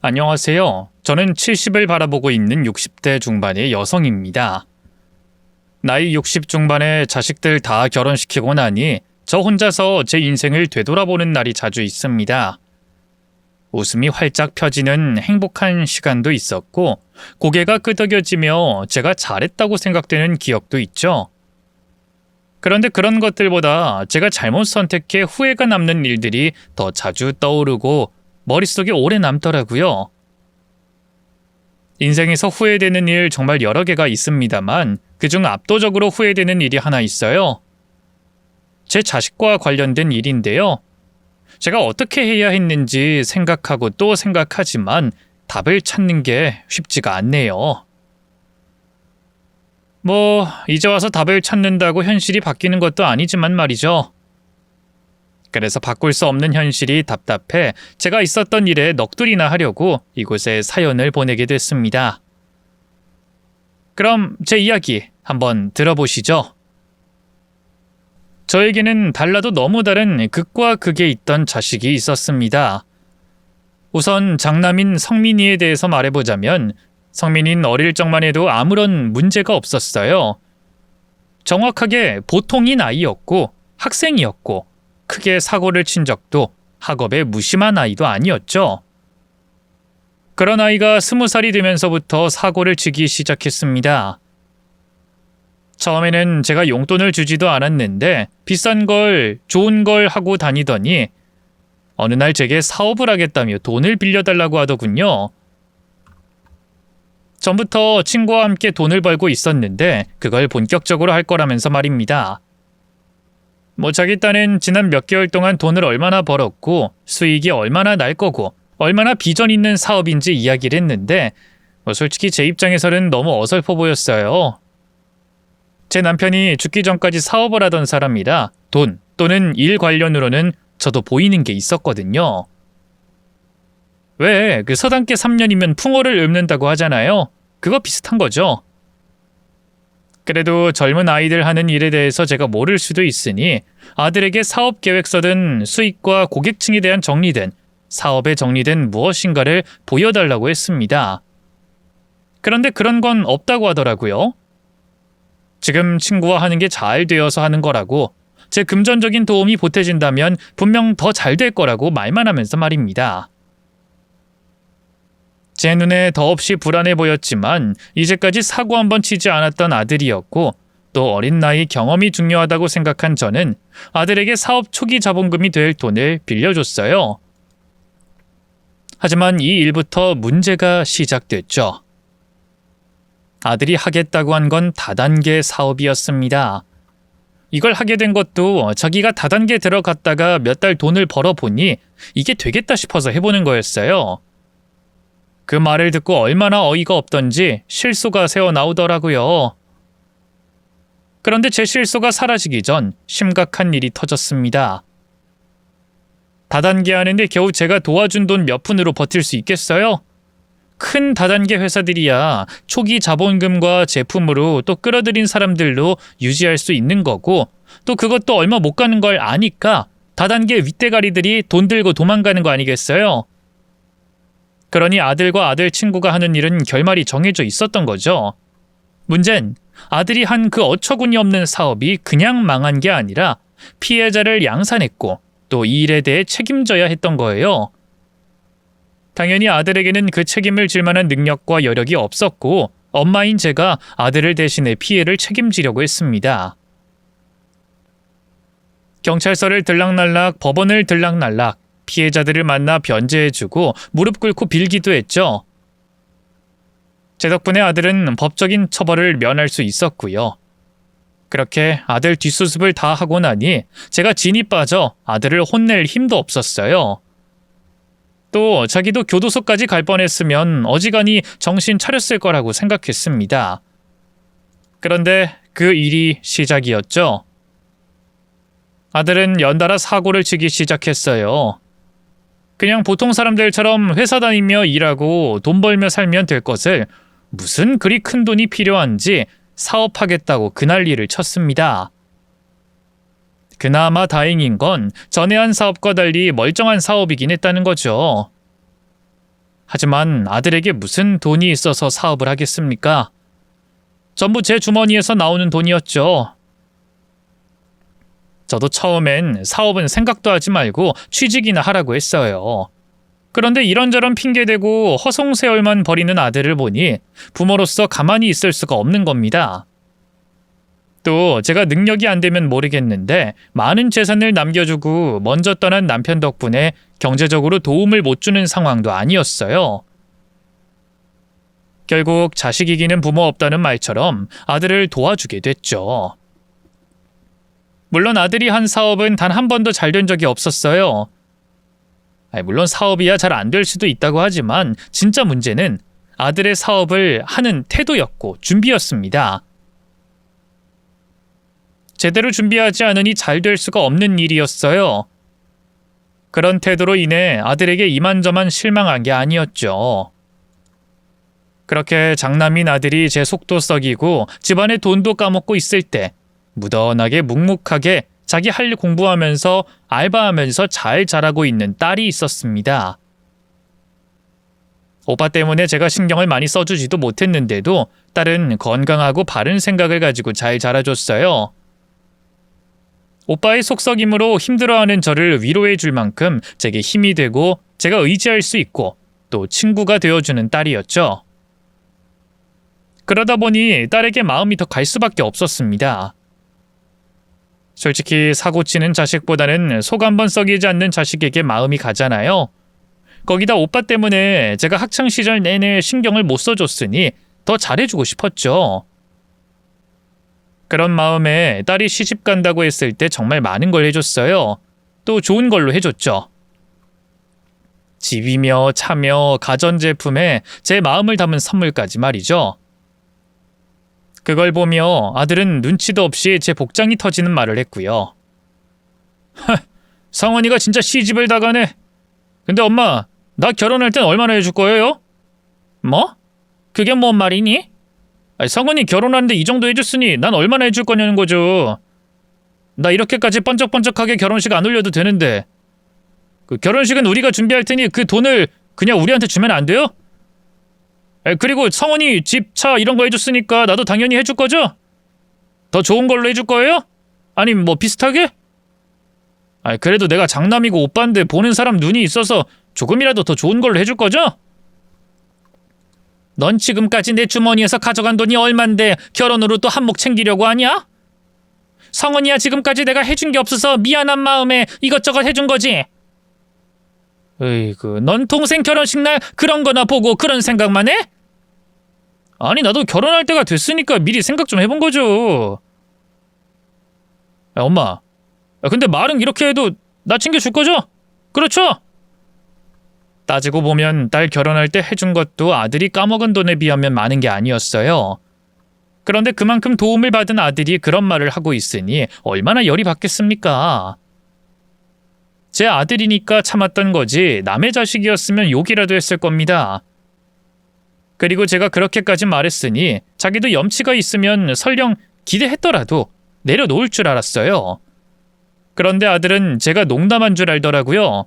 안녕하세요. 저는 70을 바라보고 있는 60대 중반의 여성입니다. 나이 60 중반에 자식들 다 결혼시키고 나니 저 혼자서 제 인생을 되돌아보는 날이 자주 있습니다. 웃음이 활짝 펴지는 행복한 시간도 있었고 고개가 끄덕여지며 제가 잘했다고 생각되는 기억도 있죠. 그런데 그런 것들보다 제가 잘못 선택해 후회가 남는 일들이 더 자주 떠오르고 머릿속에 오래 남더라고요. 인생에서 후회되는 일 정말 여러 개가 있습니다만 그중 압도적으로 후회되는 일이 하나 있어요. 제 자식과 관련된 일인데요. 제가 어떻게 해야 했는지 생각하고 또 생각하지만 답을 찾는 게 쉽지가 않네요. 이제 와서 답을 찾는다고 현실이 바뀌는 것도 아니지만 말이죠. 그래서 바꿀 수 없는 현실이 답답해 제가 있었던 일에 넋두리나 하려고 이곳에 사연을 보내게 됐습니다. 그럼 제 이야기 한번 들어보시죠. 저에게는 달라도 너무 다른 극과 극에 있던 자식이 있었습니다. 우선 장남인 성민이에 대해서 말해보자면 성민이는 어릴 적만 해도 아무런 문제가 없었어요. 정확하게 보통인 아이였고 학생이었고 크게 사고를 친 적도 학업에 무심한 아이도 아니었죠. 그런 아이가 20살이 되면서부터 사고를 치기 시작했습니다. 처음에는 제가 용돈을 주지도 않았는데 비싼 걸, 좋은 걸 하고 다니더니 어느 날 제게 사업을 하겠다며 돈을 빌려달라고 하더군요. 전부터 친구와 함께 돈을 벌고 있었는데 그걸 본격적으로 할 거라면서 말입니다. 자기 딴엔 지난 몇 개월 동안 돈을 얼마나 벌었고 수익이 얼마나 날 거고 얼마나 비전 있는 사업인지 이야기를 했는데 솔직히 제 입장에서는 너무 어설퍼 보였어요. 제 남편이 죽기 전까지 사업을 하던 사람이라 돈 또는 일 관련으로는 저도 보이는 게 있었거든요. 왜 서당계 3년이면 풍어를 읊는다고 하잖아요. 그거 비슷한 거죠. 그래도 젊은 아이들 하는 일에 대해서 제가 모를 수도 있으니 아들에게 사업 계획서든 수익과 고객층에 대한 정리든 사업에 정리된 무엇인가를 보여달라고 했습니다. 그런데 그런 건 없다고 하더라고요. 지금 친구와 하는 게 잘 되어서 하는 거라고 제 금전적인 도움이 보태진다면 분명 더 잘 될 거라고 말만 하면서 말입니다. 제 눈에 더없이 불안해 보였지만 이제까지 사고 한 번 치지 않았던 아들이었고 또 어린 나이 경험이 중요하다고 생각한 저는 아들에게 사업 초기 자본금이 될 돈을 빌려줬어요. 하지만 이 일부터 문제가 시작됐죠. 아들이 하겠다고 한 건 다단계 사업이었습니다. 이걸 하게 된 것도 자기가 다단계 들어갔다가 몇 달 돈을 벌어보니 이게 되겠다 싶어서 해보는 거였어요. 그 말을 듣고 얼마나 어이가 없던지 실소가 새어나오더라고요. 그런데 제 실소가 사라지기 전 심각한 일이 터졌습니다. 다단계 하는데 겨우 제가 도와준 돈 몇 푼으로 버틸 수 있겠어요? 큰 다단계 회사들이야 초기 자본금과 제품으로 또 끌어들인 사람들로 유지할 수 있는 거고 또 그것도 얼마 못 가는 걸 아니까 다단계 윗대가리들이 돈 들고 도망가는 거 아니겠어요? 그러니 아들과 아들 친구가 하는 일은 결말이 정해져 있었던 거죠. 문제는 아들이 한 그 어처구니 없는 사업이 그냥 망한 게 아니라 피해자를 양산했고 또 이 일에 대해 책임져야 했던 거예요. 당연히 아들에게는 그 책임을 질 만한 능력과 여력이 없었고 엄마인 제가 아들을 대신해 피해를 책임지려고 했습니다. 경찰서를 들락날락, 법원을 들락날락, 피해자들을 만나 변제해주고 무릎 꿇고 빌기도 했죠. 제 덕분에 아들은 법적인 처벌을 면할 수 있었고요. 그렇게 아들 뒷수습을 다 하고 나니 제가 진이 빠져 아들을 혼낼 힘도 없었어요. 또 자기도 교도소까지 갈 뻔했으면 어지간히 정신 차렸을 거라고 생각했습니다. 그런데 그 일이 시작이었죠. 아들은 연달아 사고를 치기 시작했어요. 그냥 보통 사람들처럼 회사 다니며 일하고 돈 벌며 살면 될 것을 무슨 그리 큰 돈이 필요한지 사업하겠다고 그 난리를 쳤습니다. 그나마 다행인 건 전에 한 사업과 달리 멀쩡한 사업이긴 했다는 거죠. 하지만 아들에게 무슨 돈이 있어서 사업을 하겠습니까? 전부 제 주머니에서 나오는 돈이었죠. 저도 처음엔 사업은 생각도 하지 말고 취직이나 하라고 했어요. 그런데 이런저런 핑계대고 허송세월만 벌이는 아들을 보니 부모로서 가만히 있을 수가 없는 겁니다. 또 제가 능력이 안 되면 모르겠는데 많은 재산을 남겨주고 먼저 떠난 남편 덕분에 경제적으로 도움을 못 주는 상황도 아니었어요. 결국 자식 이기는 부모 없다는 말처럼 아들을 도와주게 됐죠. 물론 아들이 한 사업은 단 한 번도 잘 된 적이 없었어요. 물론 사업이야 잘 안 될 수도 있다고 하지만 진짜 문제는 아들의 사업을 하는 태도였고 준비였습니다. 제대로 준비하지 않으니 잘 될 수가 없는 일이었어요. 그런 태도로 인해 아들에게 이만저만 실망한 게 아니었죠. 그렇게 장남인 아들이 제 속도 썩이고 집안의 돈도 까먹고 있을 때 무던하게 묵묵하게 자기 할 일 공부하면서 알바하면서 잘 자라고 있는 딸이 있었습니다. 오빠 때문에 제가 신경을 많이 써주지도 못했는데도 딸은 건강하고 바른 생각을 가지고 잘 자라줬어요. 오빠의 속썩임으로 힘들어하는 저를 위로해 줄 만큼 제게 힘이 되고 제가 의지할 수 있고 또 친구가 되어주는 딸이었죠. 그러다 보니 딸에게 마음이 더 갈 수밖에 없었습니다. 솔직히 사고치는 자식보다는 속 한번 썩이지 않는 자식에게 마음이 가잖아요. 거기다 오빠 때문에 제가 학창시절 내내 신경을 못 써줬으니 더 잘해주고 싶었죠. 그런 마음에 딸이 시집 간다고 했을 때 정말 많은 걸 해줬어요. 또 좋은 걸로 해줬죠. 집이며 차며 가전제품에 제 마음을 담은 선물까지 말이죠. 그걸 보며 아들은 눈치도 없이 제 복장이 터지는 말을 했고요. 성원이가 진짜 시집을 다 가네. 근데 엄마, 나 결혼할 땐 얼마나 해줄 거예요? 뭐? 그게 뭔 말이니? 성원이 결혼하는데 이 정도 해줬으니 난 얼마나 해줄 거냐는 거죠. 나 이렇게까지 번쩍번쩍하게 결혼식 안 올려도 되는데 그 결혼식은 우리가 준비할 테니 그 돈을 그냥 우리한테 주면 안 돼요? 그리고 성원이 집, 차 이런 거 해줬으니까 나도 당연히 해줄 거죠? 더 좋은 걸로 해줄 거예요? 아니 뭐 비슷하게? 그래도 내가 장남이고 오빠인데 보는 사람 눈이 있어서 조금이라도 더 좋은 걸로 해줄 거죠? 넌 지금까지 내 주머니에서 가져간 돈이 얼만데 결혼으로 또 한몫 챙기려고 하냐? 성원이야 지금까지 내가 해준 게 없어서 미안한 마음에 이것저것 해준 거지. 으이구, 넌 동생 결혼식 날 그런 거나 보고 그런 생각만 해? 아니 나도 결혼할 때가 됐으니까 미리 생각 좀 해본 거죠. 엄마, 근데 말은 이렇게 해도 나 챙겨줄 거죠? 그렇죠? 따지고 보면 딸 결혼할 때 해준 것도 아들이 까먹은 돈에 비하면 많은 게 아니었어요. 그런데 그만큼 도움을 받은 아들이 그런 말을 하고 있으니 얼마나 열이 받겠습니까? 제 아들이니까 참았던 거지 남의 자식이었으면 욕이라도 했을 겁니다. 그리고 제가 그렇게까지 말했으니 자기도 염치가 있으면 설령 기대했더라도 내려놓을 줄 알았어요. 그런데 아들은 제가 농담한 줄 알더라고요.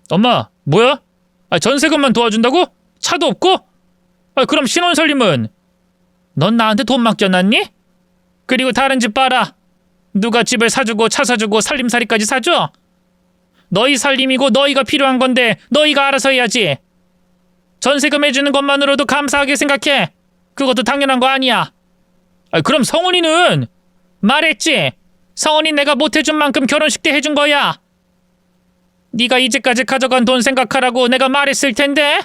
엄마, 뭐야? 전세금만 도와준다고? 차도 없고? 그럼 신혼살림은? 넌 나한테 돈 맡겨놨니? 그리고 다른 집 봐라. 누가 집을 사주고 차 사주고 살림살이까지 사줘? 너희 살림이고 너희가 필요한 건데 너희가 알아서 해야지. 전세금 해주는 것만으로도 감사하게 생각해. 그것도 당연한 거 아니야. 그럼 성훈이는? 말했지. 성훈이 내가 못 해준 만큼 결혼식 때 해준 거야. 네가 이제까지 가져간 돈 생각하라고 내가 말했을 텐데.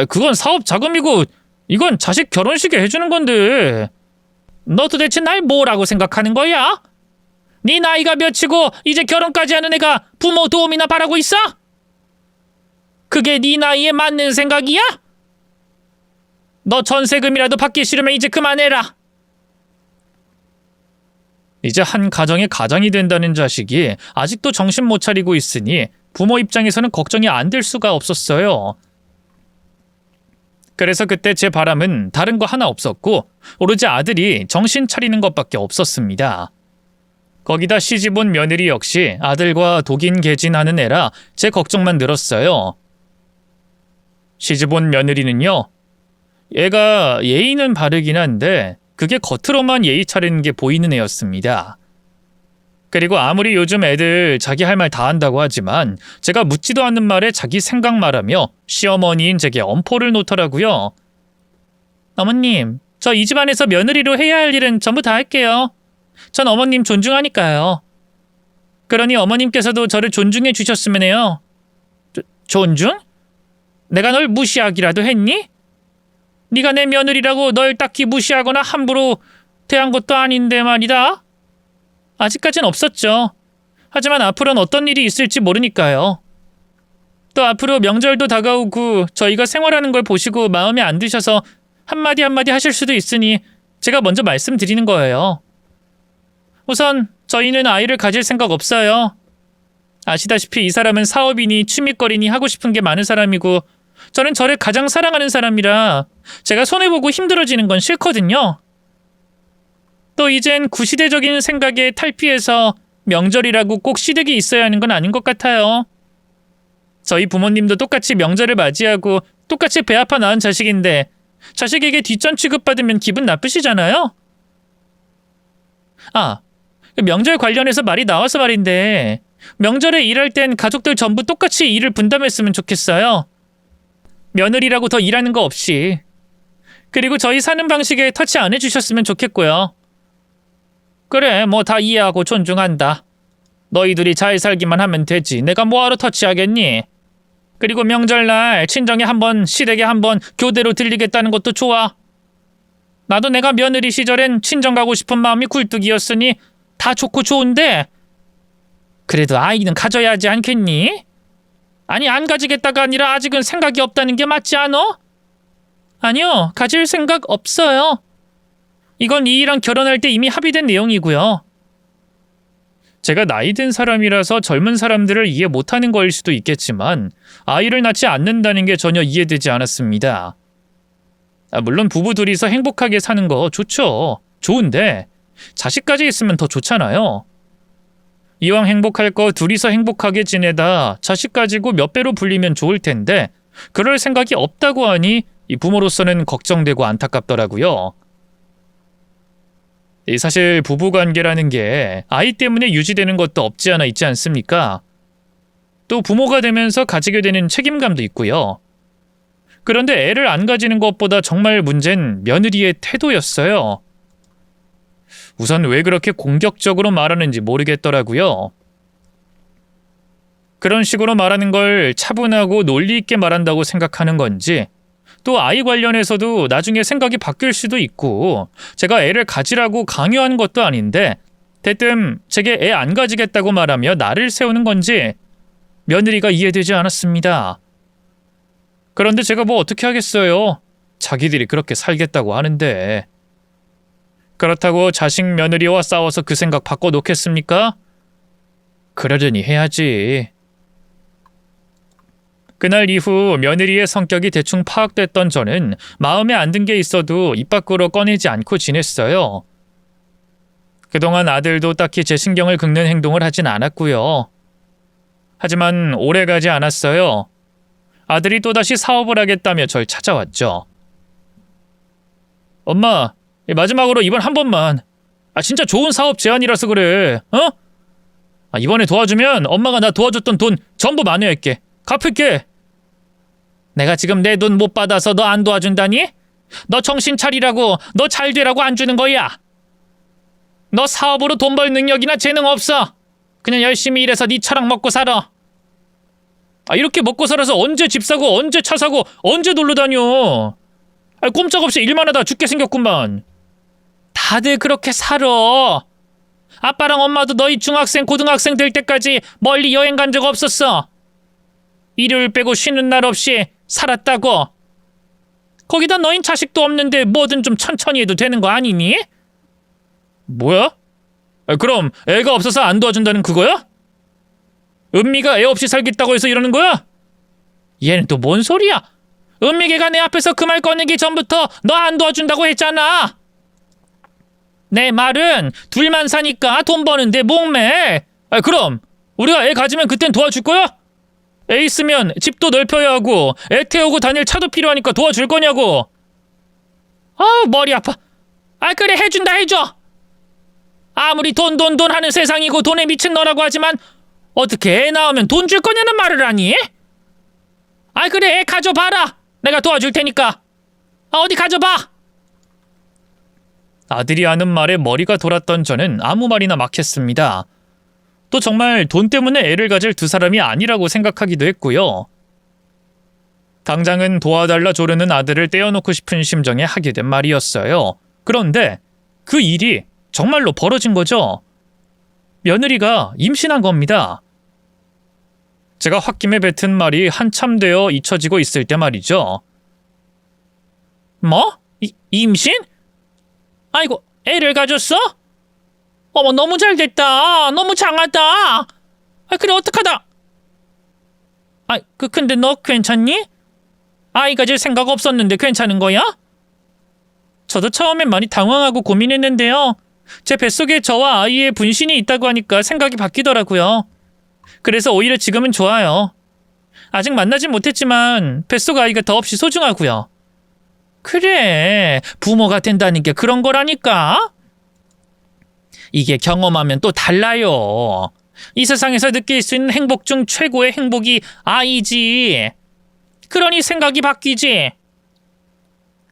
그건 사업 자금이고 이건 자식 결혼식에 해주는 건데. 너 도대체 날 뭐라고 생각하는 거야? 네 나이가 몇이고 이제 결혼까지 하는 애가 부모 도움이나 바라고 있어? 그게 네 나이에 맞는 생각이야? 너 전세금이라도 받기 싫으면 이제 그만해라. 이제 한 가정의 가장이 된다는 자식이 아직도 정신 못 차리고 있으니 부모 입장에서는 걱정이 안 될 수가 없었어요. 그래서 그때 제 바람은 다른 거 하나 없었고 오로지 아들이 정신 차리는 것밖에 없었습니다. 거기다 시집 온 며느리 역시 아들과 독인 개진하는 애라 제 걱정만 늘었어요. 시집온 며느리는요, 얘가 예의는 바르긴 한데 그게 겉으로만 예의 차리는 게 보이는 애였습니다. 그리고 아무리 요즘 애들 자기 할 말 다 한다고 하지만 제가 묻지도 않는 말에 자기 생각 말하며 시어머니인 제게 엄포를 놓더라고요. 어머님, 저 이 집안에서 며느리로 해야 할 일은 전부 다 할게요. 전 어머님 존중하니까요. 그러니 어머님께서도 저를 존중해 주셨으면 해요. 존중? 내가 널 무시하기라도 했니? 네가 내 며느리라고 널 딱히 무시하거나 함부로 대한 것도 아닌데 말이다. 아직까진 없었죠. 하지만 앞으로는 어떤 일이 있을지 모르니까요. 또 앞으로 명절도 다가오고 저희가 생활하는 걸 보시고 마음에 안 드셔서 한마디 한마디 하실 수도 있으니 제가 먼저 말씀드리는 거예요. 우선 저희는 아이를 가질 생각 없어요. 아시다시피 이 사람은 사업이니 취미거리니 하고 싶은 게 많은 사람이고 저는 저를 가장 사랑하는 사람이라 제가 손해보고 힘들어지는 건 싫거든요. 또 이젠 구시대적인 생각에 탈피해서 명절이라고 꼭 시댁이 있어야 하는 건 아닌 것 같아요. 저희 부모님도 똑같이 명절을 맞이하고 똑같이 배 아파 낳은 자식인데 자식에게 뒷전 취급받으면 기분 나쁘시잖아요? 명절 관련해서 말이 나와서 말인데 명절에 일할 땐 가족들 전부 똑같이 일을 분담했으면 좋겠어요. 며느리라고 더 일하는 거 없이. 그리고 저희 사는 방식에 터치 안 해주셨으면 좋겠고요. 그래, 뭐 다 이해하고 존중한다. 너희들이 잘 살기만 하면 되지. 내가 뭐하러 터치하겠니? 그리고 명절날 친정에 한번 시댁에 한번 교대로 들리겠다는 것도 좋아. 나도 내가 며느리 시절엔 친정 가고 싶은 마음이 굴뚝이었으니 다 좋고 좋은데 그래도 아이는 가져야 하지 않겠니? 아니 안 가지겠다가 아니라 아직은 생각이 없다는 게 맞지 않어? 아니요, 가질 생각 없어요. 이건 이이랑 결혼할 때 이미 합의된 내용이고요. 제가 나이 든 사람이라서 젊은 사람들을 이해 못하는 거일 수도 있겠지만 아이를 낳지 않는다는 게 전혀 이해되지 않았습니다. 물론 부부 둘이서 행복하게 사는 거 좋죠. 좋은데 자식까지 있으면 더 좋잖아요. 이왕 행복할 거 둘이서 행복하게 지내다 자식 가지고 몇 배로 불리면 좋을 텐데 그럴 생각이 없다고 하니 이 부모로서는 걱정되고 안타깝더라고요. 사실 부부관계라는 게 아이 때문에 유지되는 것도 없지 않아 있지 않습니까? 또 부모가 되면서 가지게 되는 책임감도 있고요. 그런데 애를 안 가지는 것보다 정말 문제는 며느리의 태도였어요. 우선 왜 그렇게 공격적으로 말하는지 모르겠더라고요. 그런 식으로 말하는 걸 차분하고 논리 있게 말한다고 생각하는 건지 또 아이 관련해서도 나중에 생각이 바뀔 수도 있고 제가 애를 가지라고 강요하는 것도 아닌데 대뜸 제게 애 안 가지겠다고 말하며 나를 세우는 건지 며느리가 이해되지 않았습니다. 그런데 제가 뭐 어떻게 하겠어요. 자기들이 그렇게 살겠다고 하는데. 그렇다고 자식 며느리와 싸워서 그 생각 바꿔놓겠습니까? 그러려니 해야지. 그날 이후 며느리의 성격이 대충 파악됐던 저는 마음에 안 든 게 있어도 입 밖으로 꺼내지 않고 지냈어요. 그동안 아들도 딱히 제 신경을 긁는 행동을 하진 않았고요. 하지만 오래 가지 않았어요. 아들이 또다시 사업을 하겠다며 절 찾아왔죠. 엄마, 마지막으로 이번 한 번만. 진짜 좋은 사업 제안이라서 그래. 이번에 도와주면 엄마가 나 도와줬던 돈 전부 만회할게. 갚을게. 내가 지금 내 돈 못 받아서 너 안 도와준다니? 너 정신 차리라고, 너 잘 되라고 안 주는 거야. 너 사업으로 돈 벌 능력이나 재능 없어. 그냥 열심히 일해서 네 처랑 먹고 살아. 이렇게 먹고 살아서 언제 집 사고 언제 차 사고 언제 놀러 다녀. 꼼짝없이 일만 하다 죽게 생겼구만. 다들 그렇게 살아. 아빠랑 엄마도 너희 중학생 고등학생 될 때까지 멀리 여행 간 적 없었어. 일요일 빼고 쉬는 날 없이 살았다고. 거기다 너흰 자식도 없는데 뭐든 좀 천천히 해도 되는 거 아니니? 뭐야? 그럼 애가 없어서 안 도와준다는 그거야? 은미가 애 없이 살겠다고 해서 이러는 거야? 얘는 또 뭔 소리야? 은미개가 내 앞에서 그 말 꺼내기 전부터 너 안 도와준다고 했잖아. 내 말은 둘만 사니까 돈 버는데 목매. 그럼 우리가 애 가지면 그땐 도와줄 거야? 애 있으면 집도 넓혀야 하고 애 태우고 다닐 차도 필요하니까 도와줄 거냐고. 아우 머리 아파. 아 그래 해준다 해줘. 아무리 돈 하는 세상이고 돈에 미친 너라고 하지만 어떻게 애 낳으면 돈 줄 거냐는 말을 하니? 아 그래 애 가져봐라. 내가 도와줄 테니까. 어디 가져봐. 아들이 하는 말에 머리가 돌았던 저는 아무 말이나 막 했습니다. 또 정말 돈 때문에 애를 가질 두 사람이 아니라고 생각하기도 했고요. 당장은 도와달라 조르는 아들을 떼어놓고 싶은 심정에 하게 된 말이었어요. 그런데 그 일이 정말로 벌어진 거죠. 며느리가 임신한 겁니다. 제가 홧김에 뱉은 말이 한참 되어 잊혀지고 있을 때 말이죠. 뭐? 임신? 아이고, 애를 가졌어? 어머, 너무 잘 됐다. 너무 장하다. 아, 그래, 어떡하다. 아, 근데 너 괜찮니? 아이 가질 생각 없었는데 괜찮은 거야? 저도 처음엔 많이 당황하고 고민했는데요. 제 뱃속에 저와 아이의 분신이 있다고 하니까 생각이 바뀌더라고요. 그래서 오히려 지금은 좋아요. 아직 만나진 못했지만 뱃속 아이가 더없이 소중하고요. 그래, 부모가 된다는 게 그런 거라니까. 이게 경험하면 또 달라요. 이 세상에서 느낄 수 있는 행복 중 최고의 행복이 아이지. 그러니 생각이 바뀌지.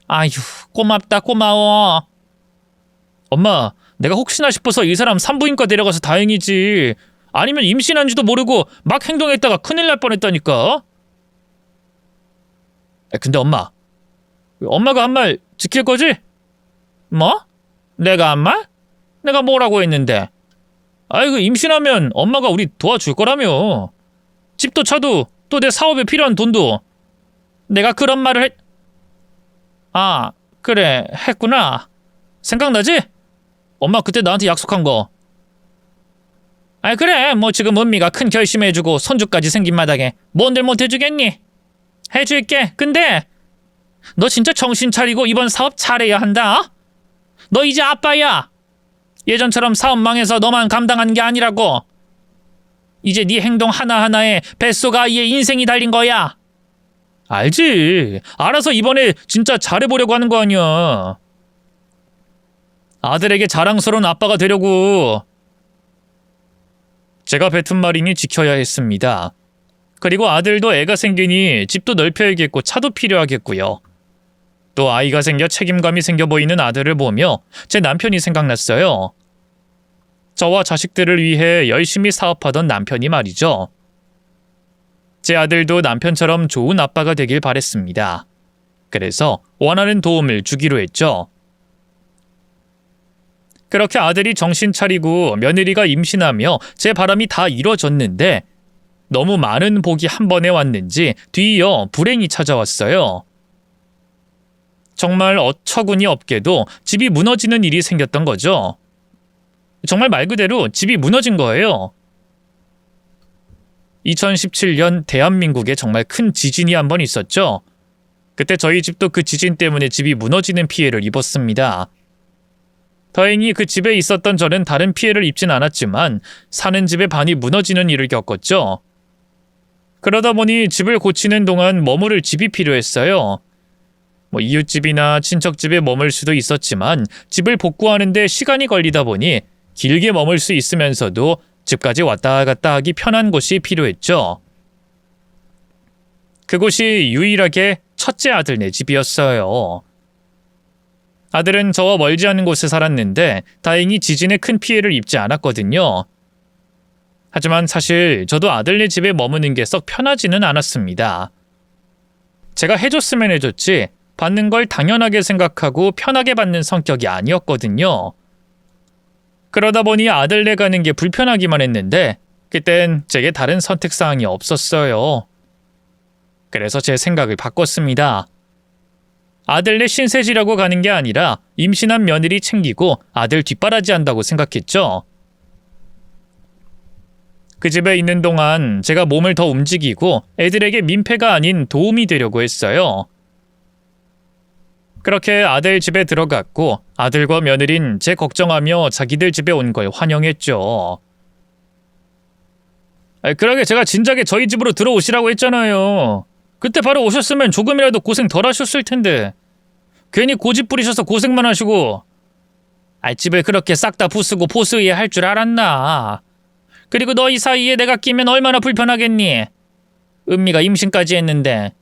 아휴, 고맙다, 고마워. 엄마, 내가 혹시나 싶어서 이 사람 산부인과 데려가서 다행이지. 아니면 임신한지도 모르고 막 행동했다가 큰일 날 뻔했다니까. 근데 엄마가 한 말 지킬 거지? 뭐? 내가 한 말? 내가 뭐라고 했는데? 아이고, 임신하면 엄마가 우리 도와줄 거라며. 집도 차도 또 내 사업에 필요한 돈도. 내가 그런 말을 했... 아, 그래, 했구나. 생각나지? 엄마 그때 나한테 약속한 거. 아 그래, 뭐 지금 은미가 큰 결심해주고 손주까지 생긴 마당에 뭔들 못 해주겠니? 해줄게. 근데 너 진짜 정신 차리고 이번 사업 잘해야 한다. 너 이제 아빠야. 예전처럼 사업 망해서 너만 감당한 게 아니라고. 이제 네 행동 하나하나에 뱃속 아이의 인생이 달린 거야. 알지. 알아서 이번에 진짜 잘해보려고 하는 거 아니야. 아들에게 자랑스러운 아빠가 되려고. 제가 뱉은 말이니 지켜야 했습니다. 그리고 아들도 애가 생기니 집도 넓혀야겠고 차도 필요하겠고요. 또 아이가 생겨 책임감이 생겨 보이는 아들을 보며 제 남편이 생각났어요. 저와 자식들을 위해 열심히 사업하던 남편이 말이죠. 제 아들도 남편처럼 좋은 아빠가 되길 바랬습니다. 그래서 원하는 도움을 주기로 했죠. 그렇게 아들이 정신 차리고 며느리가 임신하며 제 바람이 다 이뤄졌는데 너무 많은 복이 한 번에 왔는지 뒤이어 불행이 찾아왔어요. 정말 어처구니 없게도 집이 무너지는 일이 생겼던 거죠. 정말 말 그대로 집이 무너진 거예요. 2017년 대한민국에 정말 큰 지진이 한 번 있었죠. 그때 저희 집도 그 지진 때문에 집이 무너지는 피해를 입었습니다. 다행히 그 집에 있었던 저는 다른 피해를 입진 않았지만 사는 집의 반이 무너지는 일을 겪었죠. 그러다 보니 집을 고치는 동안 머무를 집이 필요했어요. 이웃집이나 친척집에 머물 수도 있었지만 집을 복구하는 데 시간이 걸리다 보니 길게 머물 수 있으면서도 집까지 왔다 갔다 하기 편한 곳이 필요했죠. 그곳이 유일하게 첫째 아들네 집이었어요. 아들은 저와 멀지 않은 곳에 살았는데 다행히 지진에 큰 피해를 입지 않았거든요. 하지만 사실 저도 아들네 집에 머무는 게 썩 편하지는 않았습니다. 제가 해줬으면 해줬지 받는 걸 당연하게 생각하고 편하게 받는 성격이 아니었거든요. 그러다 보니 아들네 가는 게 불편하기만 했는데 그땐 제게 다른 선택사항이 없었어요. 그래서 제 생각을 바꿨습니다. 아들네 신세지라고 가는 게 아니라 임신한 며느리 챙기고 아들 뒷바라지 한다고 생각했죠. 그 집에 있는 동안 제가 몸을 더 움직이고 애들에게 민폐가 아닌 도움이 되려고 했어요. 그렇게 아들 집에 들어갔고 아들과 며느린 제 걱정하며 자기들 집에 온 걸 환영했죠. 그러게 제가 진작에 저희 집으로 들어오시라고 했잖아요. 그때 바로 오셨으면 조금이라도 고생 덜 하셨을 텐데. 괜히 고집 부리셔서 고생만 하시고. 집을 그렇게 싹 다 부수고 보스의에 할 줄 알았나. 그리고 너희 사이에 내가 끼면 얼마나 불편하겠니. 은미가 임신까지 했는데.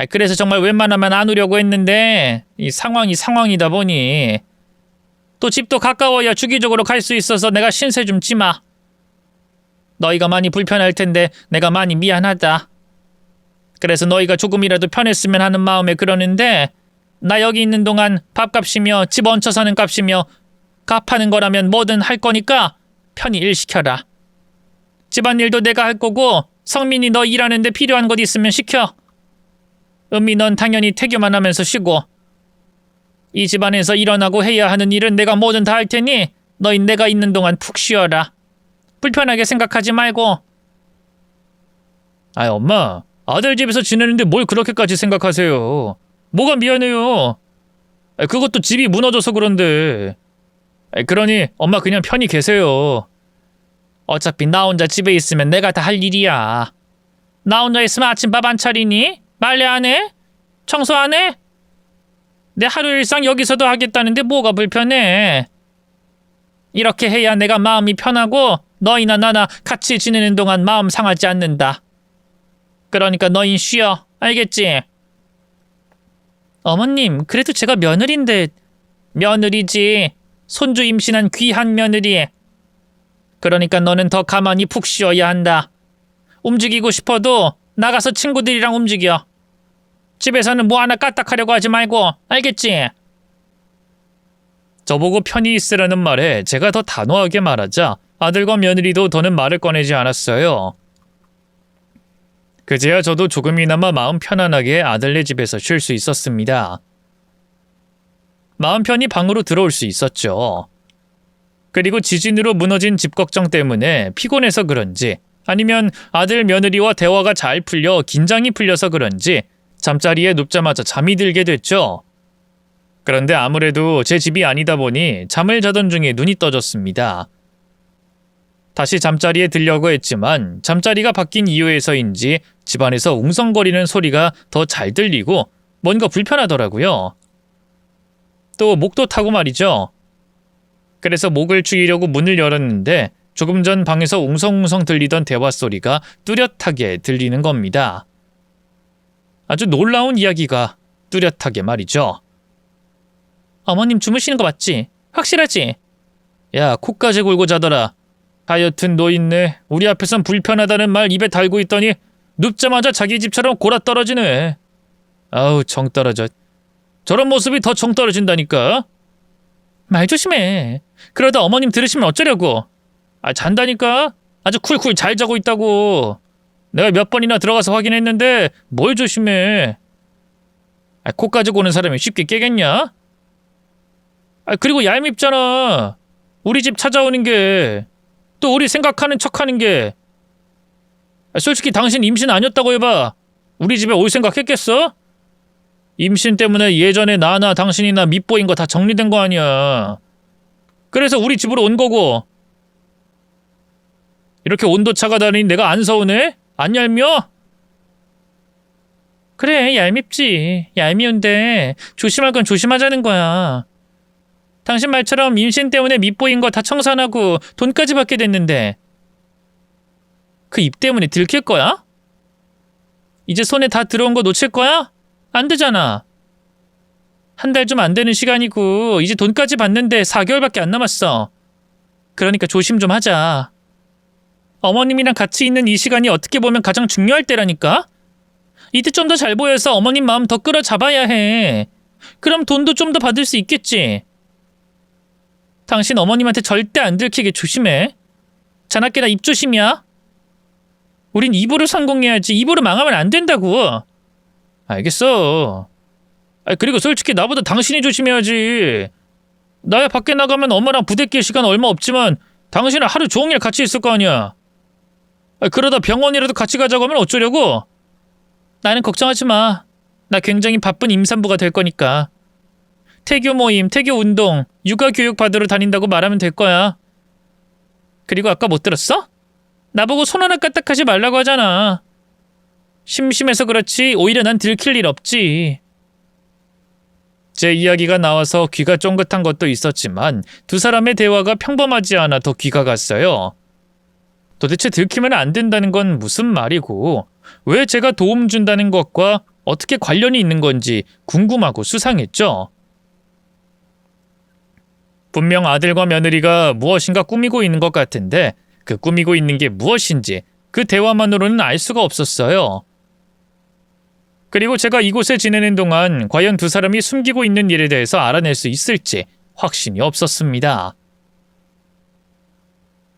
그래서 정말 웬만하면 안 오려고 했는데 이 상황이 상황이다 보니 또 집도 가까워야 주기적으로 갈 수 있어서 내가 신세 좀 지마. 너희가 많이 불편할 텐데 내가 많이 미안하다. 그래서 너희가 조금이라도 편했으면 하는 마음에 그러는데 나 여기 있는 동안 밥값이며 집 얹혀 사는 값이며 값하는 거라면 뭐든 할 거니까 편히 일 시켜라. 집안일도 내가 할 거고 성민이 너 일하는데 필요한 것 있으면 시켜. 은미 넌 당연히 태교만 하면서 쉬고. 이 집안에서 일어나고 해야 하는 일은 내가 뭐든 다 할 테니 너희 내가 있는 동안 푹 쉬어라. 불편하게 생각하지 말고. 엄마, 아들 집에서 지내는데 뭘 그렇게까지 생각하세요. 뭐가 미안해요. 그것도 집이 무너져서 그런데. 그러니 엄마 그냥 편히 계세요. 어차피 나 혼자 집에 있으면 내가 다 할 일이야. 나 혼자 있으면 아침밥 안 차리니? 빨래 안 해? 청소 안 해? 내 하루 일상 여기서도 하겠다는데 뭐가 불편해? 이렇게 해야 내가 마음이 편하고 너희나 나나 같이 지내는 동안 마음 상하지 않는다. 그러니까 너희 쉬어. 알겠지? 어머님, 그래도 제가 며느리인데. 며느리지. 손주 임신한 귀한 며느리. 그러니까 너는 더 가만히 푹 쉬어야 한다. 움직이고 싶어도 나가서 친구들이랑 움직여. 집에서는 뭐 하나 까딱하려고 하지 말고. 알겠지? 저보고 편히 있으라는 말에 제가 더 단호하게 말하자 아들과 며느리도 더는 말을 꺼내지 않았어요. 그제야 저도 조금이나마 마음 편안하게 아들네 집에서 쉴 수 있었습니다. 마음 편히 방으로 들어올 수 있었죠. 그리고 지진으로 무너진 집 걱정 때문에 피곤해서 그런지 아니면 아들 며느리와 대화가 잘 풀려 긴장이 풀려서 그런지 잠자리에 눕자마자 잠이 들게 됐죠. 그런데 아무래도 제 집이 아니다 보니 잠을 자던 중에 눈이 떠졌습니다. 다시 잠자리에 들려고 했지만 잠자리가 바뀐 이유에서인지 집안에서 웅성거리는 소리가 더 잘 들리고 뭔가 불편하더라고요. 또 목도 타고 말이죠. 그래서 목을 죽이려고 문을 열었는데 조금 전 방에서 웅성웅성 들리던 대화 소리가 뚜렷하게 들리는 겁니다. 아주 놀라운 이야기가 뚜렷하게 말이죠. 어머님 주무시는 거 맞지? 확실하지? 야, 코까지 골고 자더라. 하여튼 너 있네. 우리 앞에선 불편하다는 말 입에 달고 있더니 눕자마자 자기 집처럼 골아 떨어지네. 아우, 정 떨어져. 저런 모습이 더 정 떨어진다니까. 말 조심해. 그러다 어머님 들으시면 어쩌려고. 잔다니까. 아주 쿨쿨 잘 자고 있다고. 내가 몇 번이나 들어가서 확인했는데 뭘 조심해. 코까지 고는 사람이 쉽게 깨겠냐? 그리고 얄밉잖아. 우리 집 찾아오는 게. 또 우리 생각하는 척하는 게. 솔직히 당신 임신 아니었다고 해봐. 우리 집에 올 생각 했겠어? 임신 때문에 예전에 나나 당신이나 밉보인 거 다 정리된 거 아니야. 그래서 우리 집으로 온 거고. 이렇게 온도차가 다르니 내가 안 서운해? 안 얄미워? 그래, 얄밉지. 얄미운데 조심할 건 조심하자는 거야. 당신 말처럼 임신 때문에 밉보인 거 다 청산하고 돈까지 받게 됐는데 그 입 때문에 들킬 거야? 이제 손에 다 들어온 거 놓칠 거야? 안 되잖아. 한 달 좀 안 되는 시간이고 이제 돈까지 받는데 4개월밖에 안 남았어. 그러니까 조심 좀 하자. 어머님이랑 같이 있는 이 시간이 어떻게 보면 가장 중요할 때라니까? 이때 좀 더 잘 보여서 어머님 마음 더 끌어잡아야 해. 그럼 돈도 좀 더 받을 수 있겠지. 당신 어머님한테 절대 안 들키게 조심해. 자나깨나 입조심이야. 우린 입으로 성공해야지. 입으로 망하면 안 된다고. 알겠어. 그리고 솔직히 나보다 당신이 조심해야지. 나야 밖에 나가면 엄마랑 부대낄 시간 얼마 없지만 당신은 하루 종일 같이 있을 거 아니야. 그러다 병원이라도 같이 가자고 하면 어쩌려고? 나는 걱정하지 마. 나 굉장히 바쁜 임산부가 될 거니까. 태교 모임, 태교 운동, 육아 교육 받으러 다닌다고 말하면 될 거야. 그리고 아까 못 들었어? 나보고 손 하나 까딱하지 말라고 하잖아. 심심해서 그렇지 오히려 난 들킬 일 없지. 제 이야기가 나와서 귀가 쫑긋한 것도 있었지만 두 사람의 대화가 평범하지 않아 더 귀가 갔어요. 도대체 들키면 안 된다는 건 무슨 말이고 왜 제가 도움 준다는 것과 어떻게 관련이 있는 건지 궁금하고 수상했죠. 분명 아들과 며느리가 무엇인가 꾸미고 있는 것 같은데 그 꾸미고 있는 게 무엇인지 그 대화만으로는 알 수가 없었어요. 그리고 제가 이곳에 지내는 동안 과연 두 사람이 숨기고 있는 일에 대해서 알아낼 수 있을지 확신이 없었습니다.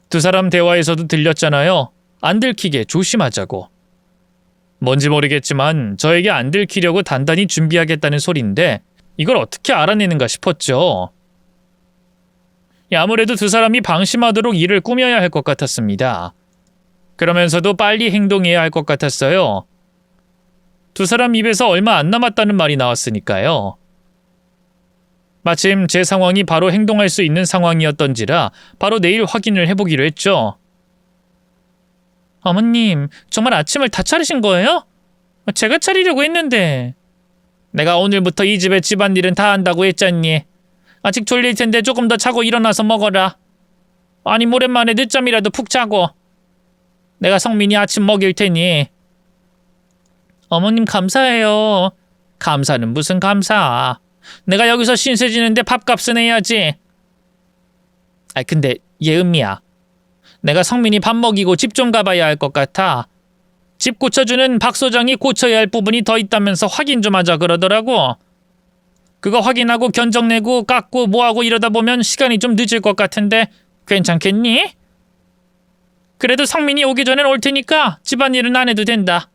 두 사람 대화에서도 들렸잖아요. 안 들키게 조심하자고. 뭔지 모르겠지만 저에게 안 들키려고 단단히 준비하겠다는 소리인데 이걸 어떻게 알아내는가 싶었죠. 아무래도 두 사람이 방심하도록 일을 꾸며야 할 것 같았습니다. 그러면서도 빨리 행동해야 할 것 같았어요. 두 사람 입에서 얼마 안 남았다는 말이 나왔으니까요. 마침 제 상황이 바로 행동할 수 있는 상황이었던지라 바로 내일 확인을 해보기로 했죠. 어머님, 정말 아침을 다 차리신 거예요? 제가 차리려고 했는데. 내가 오늘부터 이 집의 집안일은 다 한다고 했잖니. 아직 졸릴 텐데 조금 더 자고 일어나서 먹어라. 아니 오랜만에 늦잠이라도 푹 자고. 내가 성민이 아침 먹일 테니. 어머님 감사해요. 감사는 무슨 감사. 내가 여기서 신세 지는데 밥값은 해야지. 근데 예은미야. 내가 성민이 밥 먹이고 집 좀 가봐야 할 것 같아. 집 고쳐주는 박 소장이 고쳐야 할 부분이 더 있다면서 확인 좀 하자 그러더라고. 그거 확인하고 견적 내고 깎고 뭐하고 이러다 보면 시간이 좀 늦을 것 같은데 괜찮겠니? 그래도 성민이 오기 전엔 올 테니까 집안일은 안 해도 된다.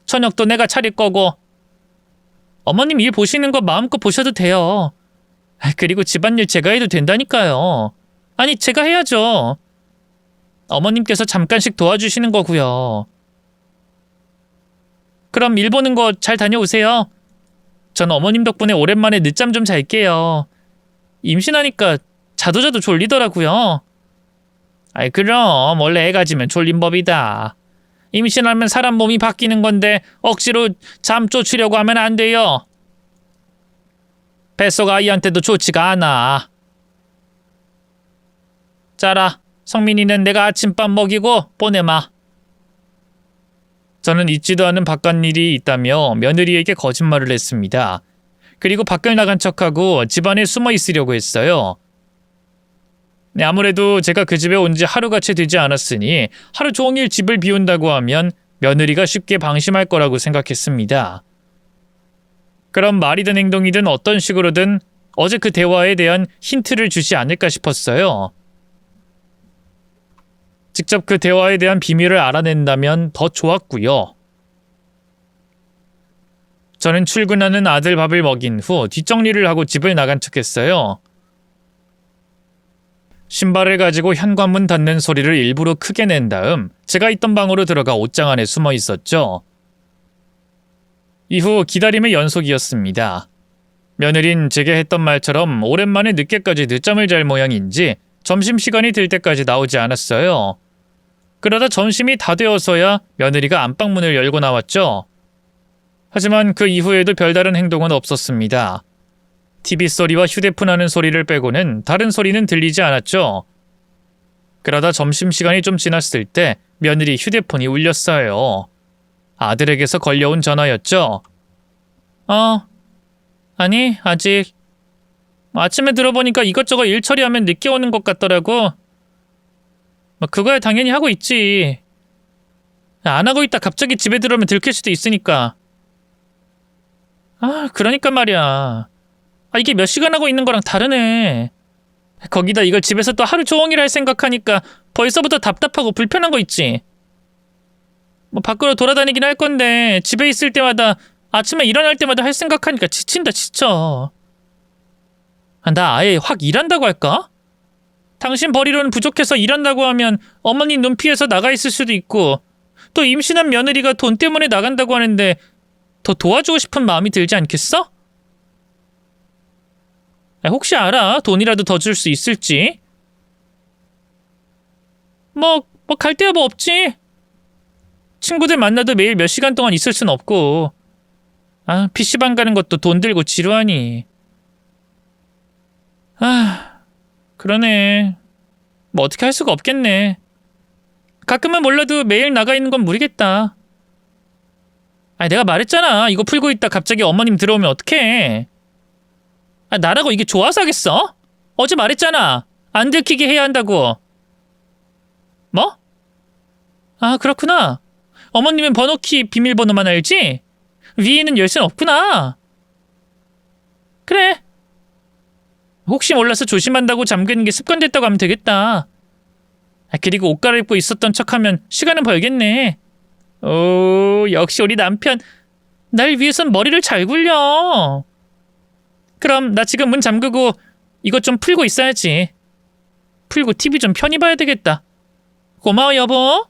저녁도 내가 차릴 거고. 어머님 일 보시는 거 마음껏 보셔도 돼요. 그리고 집안일 제가 해도 된다니까요. 아니 제가 해야죠. 어머님께서 잠깐씩 도와주시는 거고요. 그럼 일 보는 거 잘 다녀오세요. 전 어머님 덕분에 오랜만에 늦잠 좀 잘게요. 임신하니까 자도 졸리더라고요. 그럼 원래 애가 지면 졸린 법이다. 임신하면 사람 몸이 바뀌는 건데 억지로 잠 쫓으려고 하면 안 돼요. 뱃속 아이한테도 좋지가 않아. 자라, 성민이는 내가 아침밥 먹이고 보내마. 저는 있지도 않은 바깥일이 있다며 며느리에게 거짓말을 했습니다. 그리고 밖을 나간 척하고 집안에 숨어 있으려고 했어요. 아무래도 제가 그 집에 온 지 하루가 채 되지 않았으니 하루 종일 집을 비운다고 하면 며느리가 쉽게 방심할 거라고 생각했습니다. 그럼 말이든 행동이든 어떤 식으로든 어제 그 대화에 대한 힌트를 주지 않을까 싶었어요. 직접 그 대화에 대한 비밀을 알아낸다면 더 좋았고요. 저는 출근하는 아들 밥을 먹인 후 뒷정리를 하고 집을 나간 척했어요. 신발을 가지고 현관문 닫는 소리를 일부러 크게 낸 다음 제가 있던 방으로 들어가 옷장 안에 숨어 있었죠. 이후 기다림의 연속이었습니다. 며느린 제게 했던 말처럼 오랜만에 늦게까지 늦잠을 잘 모양인지 점심시간이 될 때까지 나오지 않았어요. 그러다 점심이 다 되어서야 며느리가 안방문을 열고 나왔죠. 하지만 그 이후에도 별다른 행동은 없었습니다. TV 소리와 휴대폰 하는 소리를 빼고는 다른 소리는 들리지 않았죠. 그러다 점심시간이 좀 지났을 때 며느리 휴대폰이 울렸어요. 아들에게서 걸려온 전화였죠. 아니 아직. 아침에 들어보니까 이것저것 일 처리하면 늦게 오는 것 같더라고. 그거야 당연히 하고 있지. 안 하고 있다 갑자기 집에 들어오면 들킬 수도 있으니까. 그러니까 말이야. 이게 몇 시간 하고 있는 거랑 다르네. 거기다 이걸 집에서 또 하루 종일 할 생각하니까 벌써부터 답답하고 불편한 거 있지. 밖으로 돌아다니긴 할 건데 집에 있을 때마다 아침에 일어날 때마다 할 생각하니까 지친다 지쳐. 나 아예 확 일한다고 할까? 당신 벌이로는 부족해서 일한다고 하면 어머니 눈 피해서 나가 있을 수도 있고 또 임신한 며느리가 돈 때문에 나간다고 하는데 더 도와주고 싶은 마음이 들지 않겠어? 혹시 알아? 돈이라도 더 줄 수 있을지? 뭐 갈 데야 뭐 없지. 친구들 만나도 매일 몇 시간 동안 있을 순 없고. PC방 가는 것도 돈 들고 지루하니. 그러네. 뭐 어떻게 할 수가 없겠네. 가끔은 몰라도 매일 나가 있는 건 무리겠다. 내가 말했잖아. 이거 풀고 있다 갑자기 어머님 들어오면 어떡해. 나라고 이게 좋아서 하겠어? 어제 말했잖아. 안 들키게 해야 한다고. 뭐? 그렇구나. 어머님은 번호키 비밀번호만 알지? 위에는 열쇠는 없구나. 그래. 혹시 몰라서 조심한다고 잠그는 게 습관됐다고 하면 되겠다. 그리고 옷 갈아입고 있었던 척하면 시간은 벌겠네. 오, 역시 우리 남편. 날 위해선 머리를 잘 굴려. 그럼 나 지금 문 잠그고 이것 좀 풀고 있어야지. 풀고 TV 좀 편히 봐야 되겠다. 고마워 여보.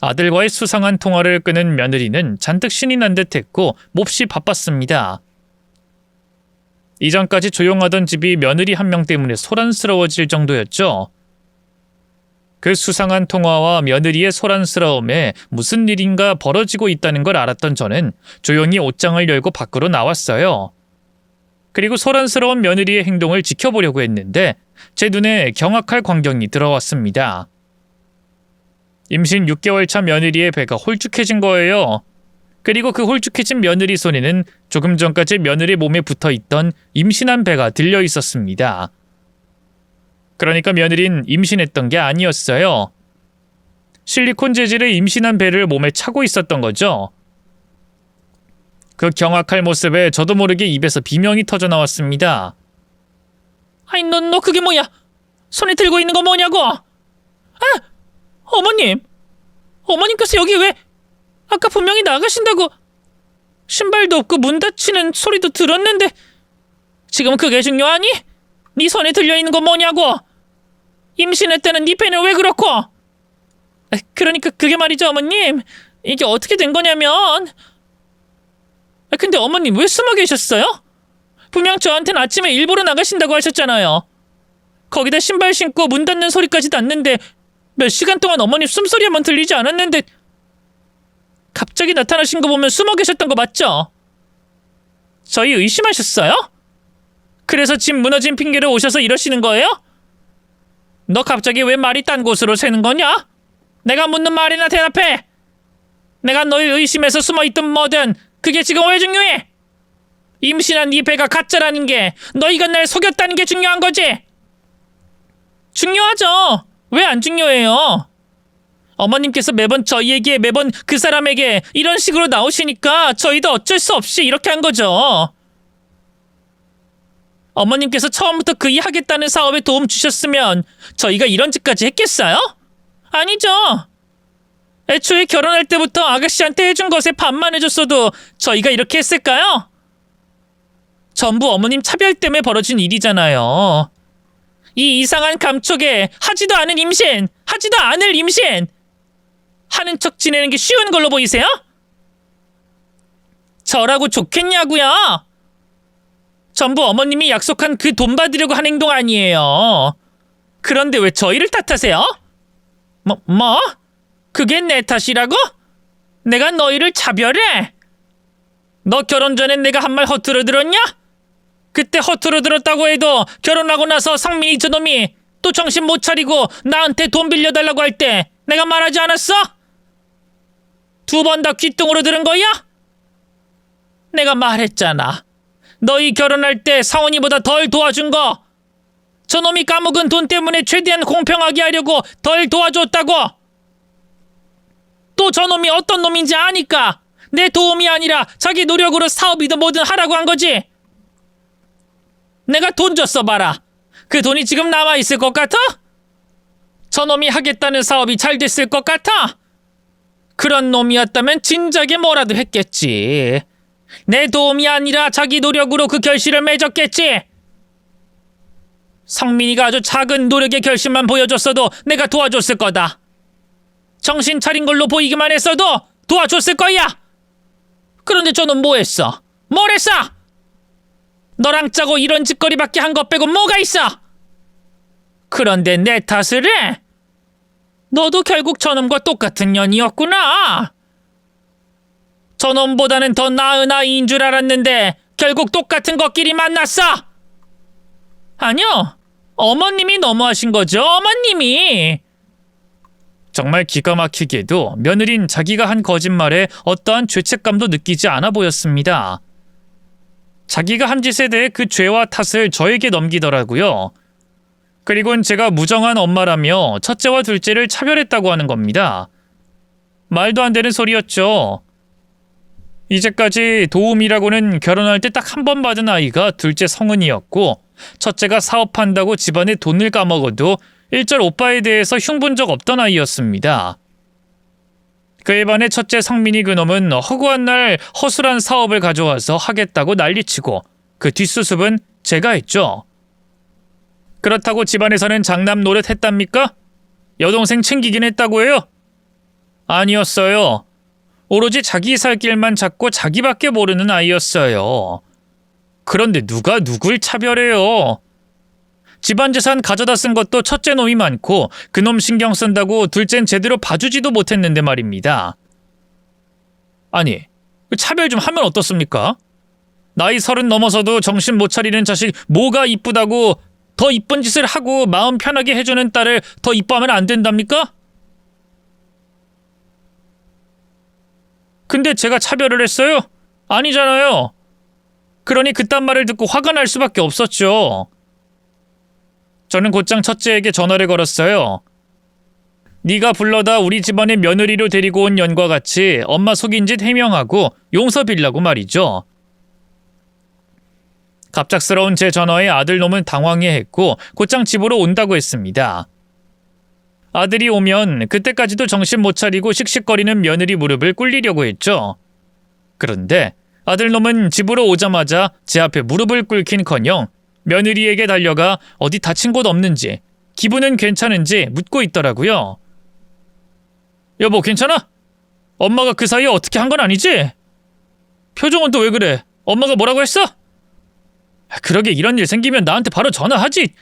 아들과의 수상한 통화를 끄는 며느리는 잔뜩 신이 난 듯했고 몹시 바빴습니다. 이전까지 조용하던 집이 며느리 한 명 때문에 소란스러워질 정도였죠. 그 수상한 통화와 며느리의 소란스러움에 무슨 일인가 벌어지고 있다는 걸 알았던 저는 조용히 옷장을 열고 밖으로 나왔어요. 그리고 소란스러운 며느리의 행동을 지켜보려고 했는데 제 눈에 경악할 광경이 들어왔습니다. 임신 6개월 차 며느리의 배가 홀쭉해진 거예요. 그리고 그 홀쭉해진 며느리 손에는 조금 전까지 며느리 몸에 붙어있던 임신한 배가 들려 있었습니다. 그러니까 며느린 임신했던 게 아니었어요. 실리콘 재질의 임신한 배를 몸에 차고 있었던 거죠. 그 경악할 모습에 저도 모르게 입에서 비명이 터져 나왔습니다. 너 그게 뭐야? 손에 들고 있는 거 뭐냐고? 어머님께서 여기 왜? 아까 분명히 나가신다고. 신발도 없고 문 닫히는 소리도 들었는데 지금 그게 중요하니? 네 손에 들려있는 거 뭐냐고? 임신했다는 네 배는 왜 그렇고? 그러니까 그게 말이죠 어머님. 이게 어떻게 된 거냐면. 근데 어머님 왜 숨어 계셨어요? 분명 저한테는 아침에 일보러 나가신다고 하셨잖아요. 거기다 신발 신고 문 닫는 소리까지 났는데 몇 시간 동안 어머님 숨소리 한번 들리지 않았는데 갑자기 나타나신 거 보면 숨어 계셨던 거 맞죠? 저희 의심하셨어요? 그래서 집 무너진 핑계를 오셔서 이러시는 거예요? 너 갑자기 왜 말이 딴 곳으로 새는 거냐? 내가 묻는 말이나 대답해! 내가 너희 의심해서 숨어있든 뭐든 그게 지금 왜 중요해? 임신한 네 배가 가짜라는 게 너희가 날 속였다는 게 중요한 거지? 중요하죠. 왜 안 중요해요? 어머님께서 매번 저희에게 매번 그 사람에게 이런 식으로 나오시니까 저희도 어쩔 수 없이 이렇게 한 거죠. 어머님께서 처음부터 그 일 하겠다는 사업에 도움 주셨으면 저희가 이런 짓까지 했겠어요? 아니죠. 애초에 결혼할 때부터 아가씨한테 해준 것에 반만 해줬어도 저희가 이렇게 했을까요? 전부 어머님 차별 때문에 벌어진 일이잖아요. 이 이상한 감촉에 하지도 않은 임신, 하지도 않을 임신! 하는 척 지내는 게 쉬운 걸로 보이세요? 저라고 좋겠냐고요? 전부 어머님이 약속한 그 돈 받으려고 한 행동 아니에요. 그런데 왜 저희를 탓하세요? 뭐? 그게 내 탓이라고? 내가 너희를 차별해? 너 결혼 전에 내가 한 말 허투루 들었냐? 그때 허투루 들었다고 해도 결혼하고 나서 상민이 저놈이 또 정신 못 차리고 나한테 돈 빌려달라고 할 때 내가 말하지 않았어? 2번 다 귓등으로 들은 거야? 내가 말했잖아. 너희 결혼할 때 상원이보다 덜 도와준 거. 저놈이 까먹은 돈 때문에 최대한 공평하게 하려고 덜 도와줬다고. 또 저놈이 어떤 놈인지 아니까 내 도움이 아니라 자기 노력으로 사업이든 뭐든 하라고 한 거지. 내가 돈 줬어 봐라. 그 돈이 지금 남아있을 것 같아? 저놈이 하겠다는 사업이 잘 됐을 것 같아? 그런 놈이었다면 진작에 뭐라도 했겠지. 내 도움이 아니라 자기 노력으로 그 결실을 맺었겠지. 성민이가 아주 작은 노력의 결실만 보여줬어도 내가 도와줬을 거다. 정신 차린 걸로 보이기만 했어도 도와줬을 거야. 그런데 저는 뭐 했어? 뭘 했어? 너랑 짜고 이런 짓거리밖에 한 것 빼고 뭐가 있어? 그런데 내 탓을 해? 너도 결국 저놈과 똑같은 년이었구나. 저놈보다는 더 나은 아이인 줄 알았는데 결국 똑같은 것끼리 만났어. 아니요. 어머님이 너무하신 거죠. 어머님이. 정말 기가 막히게도 며느린 자기가 한 거짓말에 어떠한 죄책감도 느끼지 않아 보였습니다. 자기가 한 짓에 대해 그 죄와 탓을 저에게 넘기더라고요. 그리고는 제가 무정한 엄마라며 첫째와 둘째를 차별했다고 하는 겁니다. 말도 안 되는 소리였죠. 이제까지 도움이라고는 결혼할 때 딱 한 번 받은 아이가 둘째 성은이었고, 첫째가 사업한다고 집안에 돈을 까먹어도 일절 오빠에 대해서 흉본 적 없던 아이였습니다. 그에 반해 첫째 성민이 그놈은 허구한 날 허술한 사업을 가져와서 하겠다고 난리치고 그 뒷수습은 제가 했죠. 그렇다고 집안에서는 장남 노릇 했답니까? 여동생 챙기긴 했다고 해요? 아니었어요. 오로지 자기 살 길만 찾고 자기밖에 모르는 아이였어요. 그런데 누가 누굴 차별해요? 집안 재산 가져다 쓴 것도 첫째 놈이 많고 그놈 신경 쓴다고 둘째는 제대로 봐주지도 못했는데 말입니다. 아니, 차별 좀 하면 어떻습니까? 나이 30 넘어서도 정신 못 차리는 자식 뭐가 이쁘다고 더 이쁜 짓을 하고 마음 편하게 해주는 딸을 더 이뻐하면 안 된답니까? 근데 제가 차별을 했어요? 아니잖아요. 그러니 그딴 말을 듣고 화가 날 수밖에 없었죠. 저는 곧장 첫째에게 전화를 걸었어요. 네가 불러다 우리 집안의 며느리로 데리고 온 년과 같이 엄마 속인 짓 해명하고 용서 빌라고 말이죠. 갑작스러운 제 전화에 아들놈은 당황해했고 곧장 집으로 온다고 했습니다. 아들이 오면 그때까지도 정신 못 차리고 씩씩거리는 며느리 무릎을 꿇리려고 했죠. 그런데 아들놈은 집으로 오자마자 제 앞에 무릎을 꿇긴커녕 며느리에게 달려가 어디 다친 곳 없는지, 기분은 괜찮은지 묻고 있더라고요. 여보, 괜찮아? 엄마가 그 사이에 어떻게 한 건 아니지? 표정은 또 왜 그래? 엄마가 뭐라고 했어? 그러게 이런 일 생기면 나한테 바로 전화하지.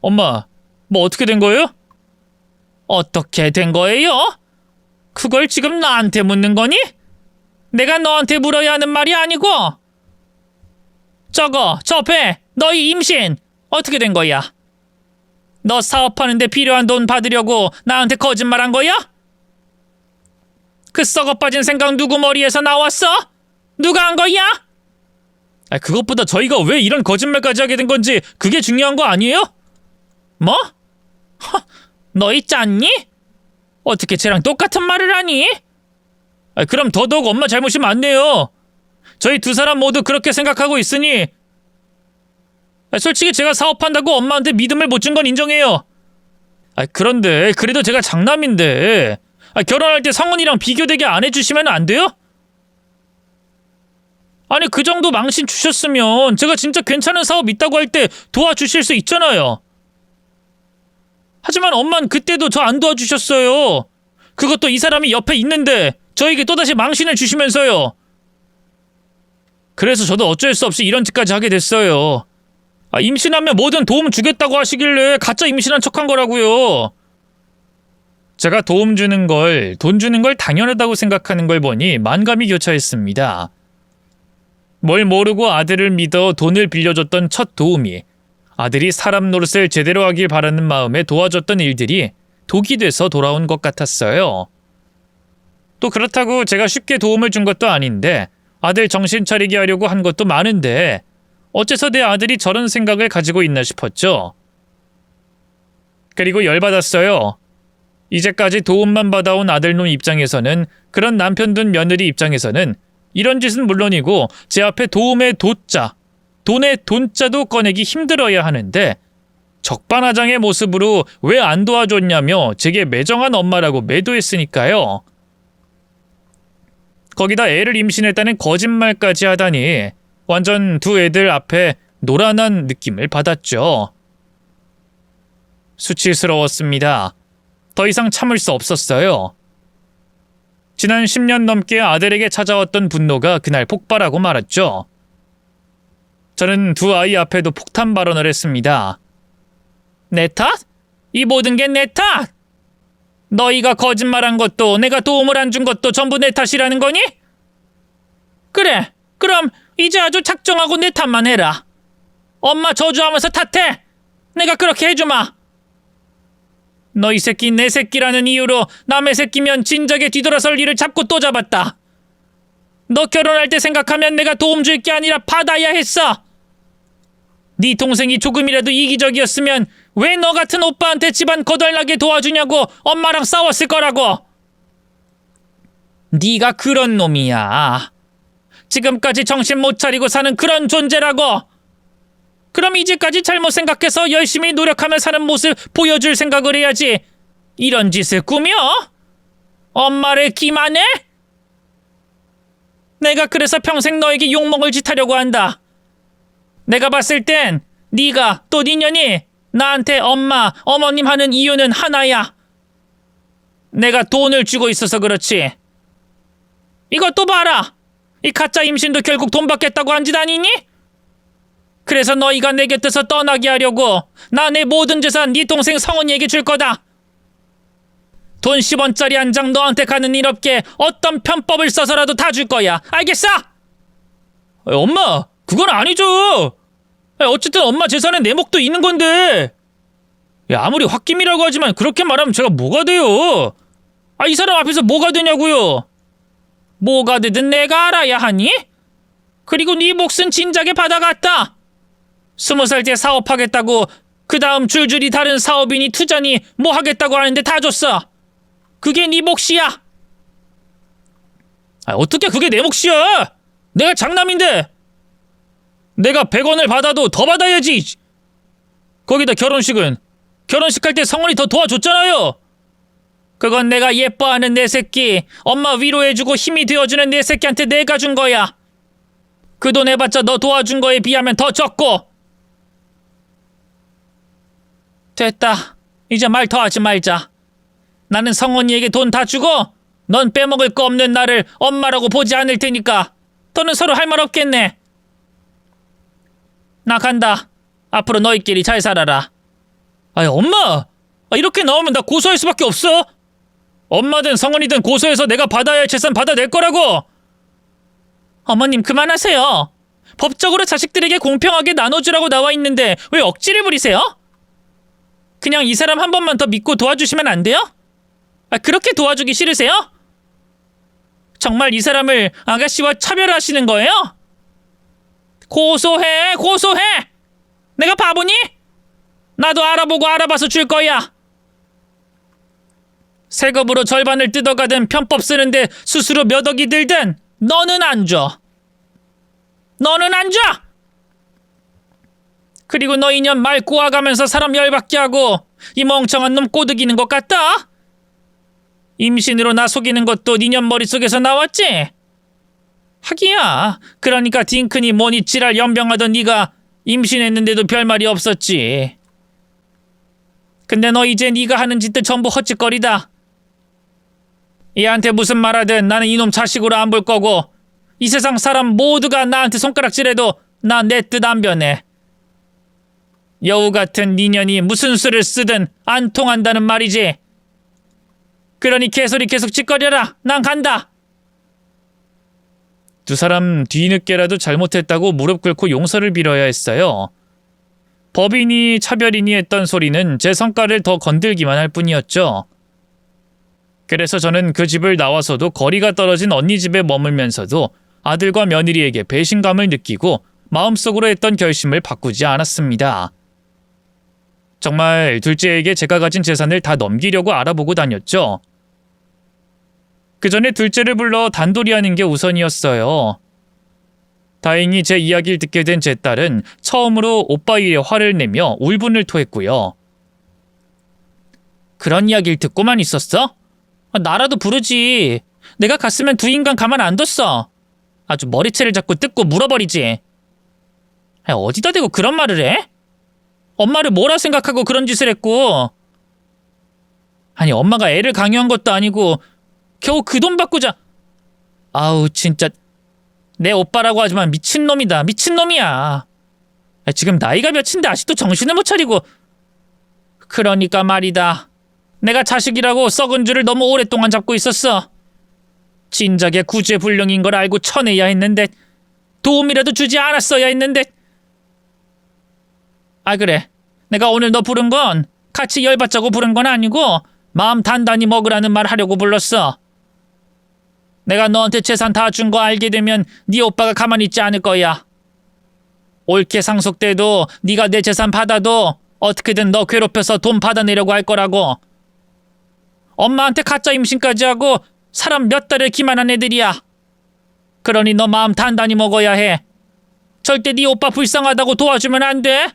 엄마, 뭐 어떻게 된 거예요? 어떻게 된 거예요? 그걸 지금 나한테 묻는 거니? 내가 너한테 물어야 하는 말이 아니고. 저 배, 너희 임신 어떻게 된 거야? 너 사업하는데 필요한 돈 받으려고 나한테 거짓말한 거야? 그 썩어빠진 생각 누구 머리에서 나왔어? 누가 한 거야? 그것보다 저희가 왜 이런 거짓말까지 하게 된 건지 그게 중요한 거 아니에요? 뭐? 너희 짰니? 어떻게 쟤랑 똑같은 말을 하니? 그럼 더더욱 엄마 잘못이 많네요. 저희 두 사람 모두 그렇게 생각하고 있으니 솔직히 제가 사업한다고 엄마한테 믿음을 못 준 건 인정해요. 그런데 그래도 제가 장남인데 결혼할 때 성은이랑 비교되게 안 해주시면 안 돼요? 아니 그 정도 망신 주셨으면 제가 진짜 괜찮은 사업 있다고 할 때 도와주실 수 있잖아요. 하지만 엄만 그때도 저 안 도와주셨어요. 그것도 이 사람이 옆에 있는데 저에게 또다시 망신을 주시면서요. 그래서 저도 어쩔 수 없이 이런 짓까지 하게 됐어요. 임신하면 뭐든 도움 주겠다고 하시길래 가짜 임신한 척한 거라고요. 제가 도움 주는 걸, 돈 주는 걸 당연하다고 생각하는 걸 보니 만감이 교차했습니다. 뭘 모르고 아들을 믿어 돈을 빌려줬던 첫 도움이 아들이 사람 노릇을 제대로 하길 바라는 마음에 도와줬던 일들이 독이 돼서 돌아온 것 같았어요. 또 그렇다고 제가 쉽게 도움을 준 것도 아닌데 아들 정신 차리게 하려고 한 것도 많은데 어째서 내 아들이 저런 생각을 가지고 있나 싶었죠. 그리고 열받았어요. 이제까지 도움만 받아온 아들놈 입장에서는, 그런 남편 둔 며느리 입장에서는 이런 짓은 물론이고 제 앞에 도움의 도자, 돈의 돈자도 꺼내기 힘들어야 하는데 적반하장의 모습으로 왜 안 도와줬냐며 제게 매정한 엄마라고 매도했으니까요. 거기다 애를 임신했다는 거짓말까지 하다니 완전 두 애들 앞에 노란한 느낌을 받았죠. 수치스러웠습니다. 더 이상 참을 수 없었어요. 지난 10년 넘게 아들에게 찾아왔던 분노가 그날 폭발하고 말았죠. 저는 두 아이 앞에도 폭탄 발언을 했습니다. 내 탓? 이 모든 게 내 탓! 너희가 거짓말한 것도 내가 도움을 안 준 것도 전부 내 탓이라는 거니? 그래, 그럼 이제 아주 작정하고 내 탓만 해라. 엄마 저주하면서 탓해. 내가 그렇게 해주마. 너희 새끼 내 새끼라는 이유로 남의 새끼면 진작에 뒤돌아설 일을 자꾸 또 잡았다. 너 결혼할 때 생각하면 내가 도움 줄 게 아니라 받아야 했어. 네 동생이 조금이라도 이기적이었으면 왜 너 같은 오빠한테 집안 거덜나게 도와주냐고 엄마랑 싸웠을 거라고. 네가 그런 놈이야. 지금까지 정신 못 차리고 사는 그런 존재라고. 그럼 이제까지 잘못 생각해서 열심히 노력하며 사는 모습 보여줄 생각을 해야지. 이런 짓을 꾸며? 엄마를 기만해? 내가 그래서 평생 너에게 욕먹을 짓 하려고 한다. 내가 봤을 땐 네가 또 네 년이 나한테 엄마, 어머님 하는 이유는 하나야. 내가 돈을 주고 있어서 그렇지. 이것도 봐라. 이 가짜 임신도 결국 돈 받겠다고 한 짓 아니니? 그래서 너희가 내 곁에서 떠나게 하려고 나 내 모든 재산 네 동생 성은이에게 줄 거다. 돈 10원짜리 한 장 너한테 가는 일 없게 어떤 편법을 써서라도 다 줄 거야. 알겠어? 엄마, 그건 아니죠. 어쨌든 엄마 재산에 내 몫도 있는 건데. 아무리 홧김이라고 하지만 그렇게 말하면 제가 뭐가 돼요? 이 사람 앞에서 뭐가 되냐고요? 뭐가 되든 내가 알아야 하니? 그리고 네 몫은 진작에 받아갔다. 20살 때 사업하겠다고 그 다음 줄줄이 다른 사업이니 투자니 뭐 하겠다고 하는데 다 줬어. 그게 네 몫이야. 어떻게 그게 내 몫이야? 내가 장남인데. 내가 100원을 받아도 더 받아야지. 거기다 결혼식은 결혼식 할 때 성원이 더 도와줬잖아요. 그건 내가 예뻐하는 내 새끼, 엄마 위로해주고 힘이 되어주는 내 새끼한테 내가 준 거야. 그 돈 해봤자 너 도와준 거에 비하면 더 적고. 됐다. 이제 말 더 하지 말자. 나는 성원이에게 돈 다 주고 넌 빼먹을 거 없는 나를 엄마라고 보지 않을 테니까 더는 서로 할 말 없겠네. 나 간다. 앞으로 너희끼리 잘 살아라. 엄마! 이렇게 나오면 나 고소할 수밖에 없어. 엄마든 성원이든 고소해서 내가 받아야 할 재산 받아낼 거라고. 어머님 그만하세요. 법적으로 자식들에게 공평하게 나눠주라고 나와 있는데 왜 억지를 부리세요? 그냥 이 사람 한 번만 더 믿고 도와주시면 안 돼요? 그렇게 도와주기 싫으세요? 정말 이 사람을 아가씨와 차별하시는 거예요? 고소해, 고소해! 내가 바보니? 나도 알아보고 알아봐서 줄 거야. 세금으로 절반을 뜯어가든 편법 쓰는데 스스로 몇 억이 들든 너는 안 줘. 너는 안 줘! 그리고 너 인연 말 꼬아가면서 사람 열받게 하고 이 멍청한 놈 꼬드기는 것 같다? 임신으로 나 속이는 것도 니년 머릿속에서 나왔지? 하기야. 그러니까 딩크니 뭐니 지랄 연병하던 네가 임신했는데도 별말이 없었지. 근데 너 이제 네가 하는 짓들 전부 헛짓거리다. 얘한테 무슨 말하든 나는 이놈 자식으로 안 볼 거고 이 세상 사람 모두가 나한테 손가락질해도 나 내 뜻 안 변해. 여우 같은 니년이 무슨 수를 쓰든 안 통한다는 말이지. 그러니 개소리 계속 짓거려라. 난 간다. 두 사람 뒤늦게라도 잘못했다고 무릎 꿇고 용서를 빌어야 했어요. 법인이 차별인이 했던 소리는 제 성깔을 더 건들기만 할 뿐이었죠. 그래서 저는 그 집을 나와서도 거리가 떨어진 언니 집에 머물면서도 아들과 며느리에게 배신감을 느끼고 마음속으로 했던 결심을 바꾸지 않았습니다. 정말 둘째에게 제가 가진 재산을 다 넘기려고 알아보고 다녔죠. 그 전에 둘째를 불러 단돌이하는 게 우선이었어요. 다행히 제 이야기를 듣게 된 제 딸은 처음으로 오빠 일에 화를 내며 울분을 토했고요. 그런 이야기를 듣고만 있었어? 나라도 부르지. 내가 갔으면 두 인간 가만 안 뒀어. 아주 머리채를 잡고 뜯고 물어버리지. 어디다 대고 그런 말을 해? 엄마를 뭐라 생각하고 그런 짓을 했고. 아니 엄마가 애를 강요한 것도 아니고 겨우 그 돈 받고자. 아우 진짜 내 오빠라고 하지만 미친놈이다. 미친놈이야. 지금 나이가 몇인데 아직도 정신을 못 차리고. 그러니까 말이다. 내가 자식이라고 썩은 줄을 너무 오랫동안 잡고 있었어. 진작에 구제불능인 걸 알고 쳐내야 했는데, 도움이라도 주지 않았어야 했는데. 아, 그래. 내가 오늘 너 부른 건 같이 열받자고 부른 건 아니고 마음 단단히 먹으라는 말 하려고 불렀어. 내가 너한테 재산 다 준 거 알게 되면 네 오빠가 가만히 있지 않을 거야. 옳게 상속돼도 네가 내 재산 받아도 어떻게든 너 괴롭혀서 돈 받아내려고 할 거라고. 엄마한테 가짜 임신까지 하고 사람 몇 달을 기만한 애들이야. 그러니 너 마음 단단히 먹어야 해. 절대 네 오빠 불쌍하다고 도와주면 안 돼.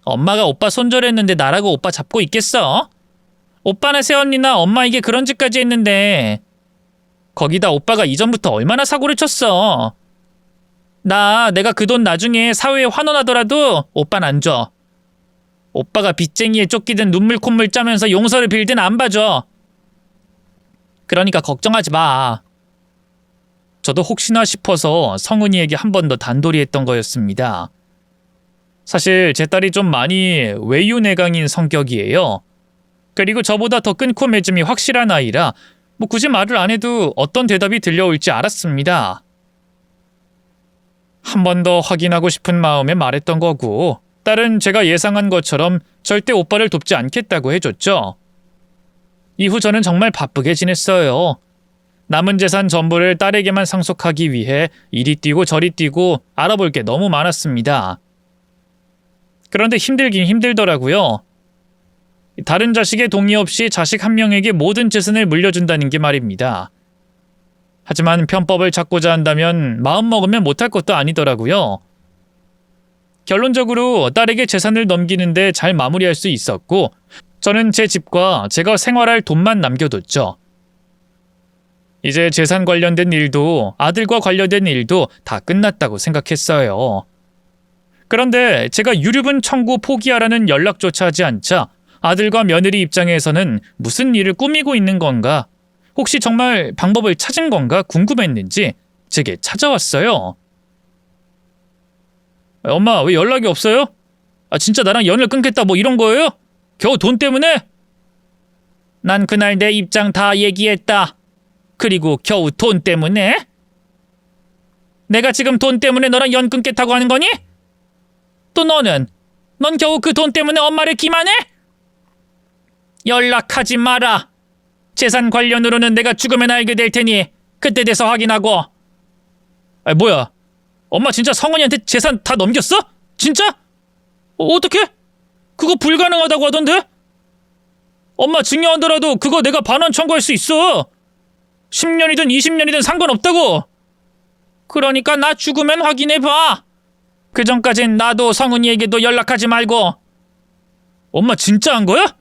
엄마가 오빠 손절했는데 나라고 오빠 잡고 있겠어? 오빠나 새언니나 엄마에게 그런 짓까지 했는데, 거기다 오빠가 이전부터 얼마나 사고를 쳤어. 내가 그 돈 나중에 사회에 환원하더라도 오빠는 안 줘. 오빠가 빚쟁이에 쫓기든 눈물 콧물 짜면서 용서를 빌든 안 봐줘. 그러니까 걱정하지 마. 저도 혹시나 싶어서 성은이에게 한 번 더 단도리 했던 거였습니다. 사실 제 딸이 좀 많이 외유내강인 성격이에요. 그리고 저보다 더 끊고 맺음이 확실한 아이라 굳이 말을 안 해도 어떤 대답이 들려올지 알았습니다. 한 번 더 확인하고 싶은 마음에 말했던 거고, 딸은 제가 예상한 것처럼 절대 오빠를 돕지 않겠다고 해줬죠. 이후 저는 정말 바쁘게 지냈어요. 남은 재산 전부를 딸에게만 상속하기 위해 이리 뛰고 저리 뛰고 알아볼 게 너무 많았습니다. 그런데 힘들긴 힘들더라고요. 다른 자식의 동의 없이 자식 한 명에게 모든 재산을 물려준다는 게 말입니다. 하지만 편법을 찾고자 한다면 마음 먹으면 못할 것도 아니더라고요. 결론적으로 딸에게 재산을 넘기는데 잘 마무리할 수 있었고, 저는 제 집과 제가 생활할 돈만 남겨뒀죠. 이제 재산 관련된 일도 아들과 관련된 일도 다 끝났다고 생각했어요. 그런데 제가 유류분 청구 포기하라는 연락조차 하지 않자 아들과 며느리 입장에서는 무슨 일을 꾸미고 있는 건가, 혹시 정말 방법을 찾은 건가 궁금했는지 제게 찾아왔어요. 엄마, 왜 연락이 없어요? 진짜 나랑 연을 끊겠다 이런 거예요? 겨우 돈 때문에? 난 그날 내 입장 다 얘기했다. 그리고 겨우 돈 때문에? 내가 지금 돈 때문에 너랑 연 끊겠다고 하는 거니? 또 넌 겨우 그 돈 때문에 엄마를 기만해? 연락하지 마라. 재산 관련으로는 내가 죽으면 알게 될 테니 그때 돼서 확인하고. 뭐야? 엄마 진짜 성은이한테 재산 다 넘겼어? 진짜? 어떡해? 그거 불가능하다고 하던데? 엄마 증여하더라도 그거 내가 반환 청구할 수 있어. 10년이든 20년이든 상관없다고. 그러니까 나 죽으면 확인해봐. 그 전까진 나도 성은이에게도 연락하지 말고. 엄마 진짜 한 거야?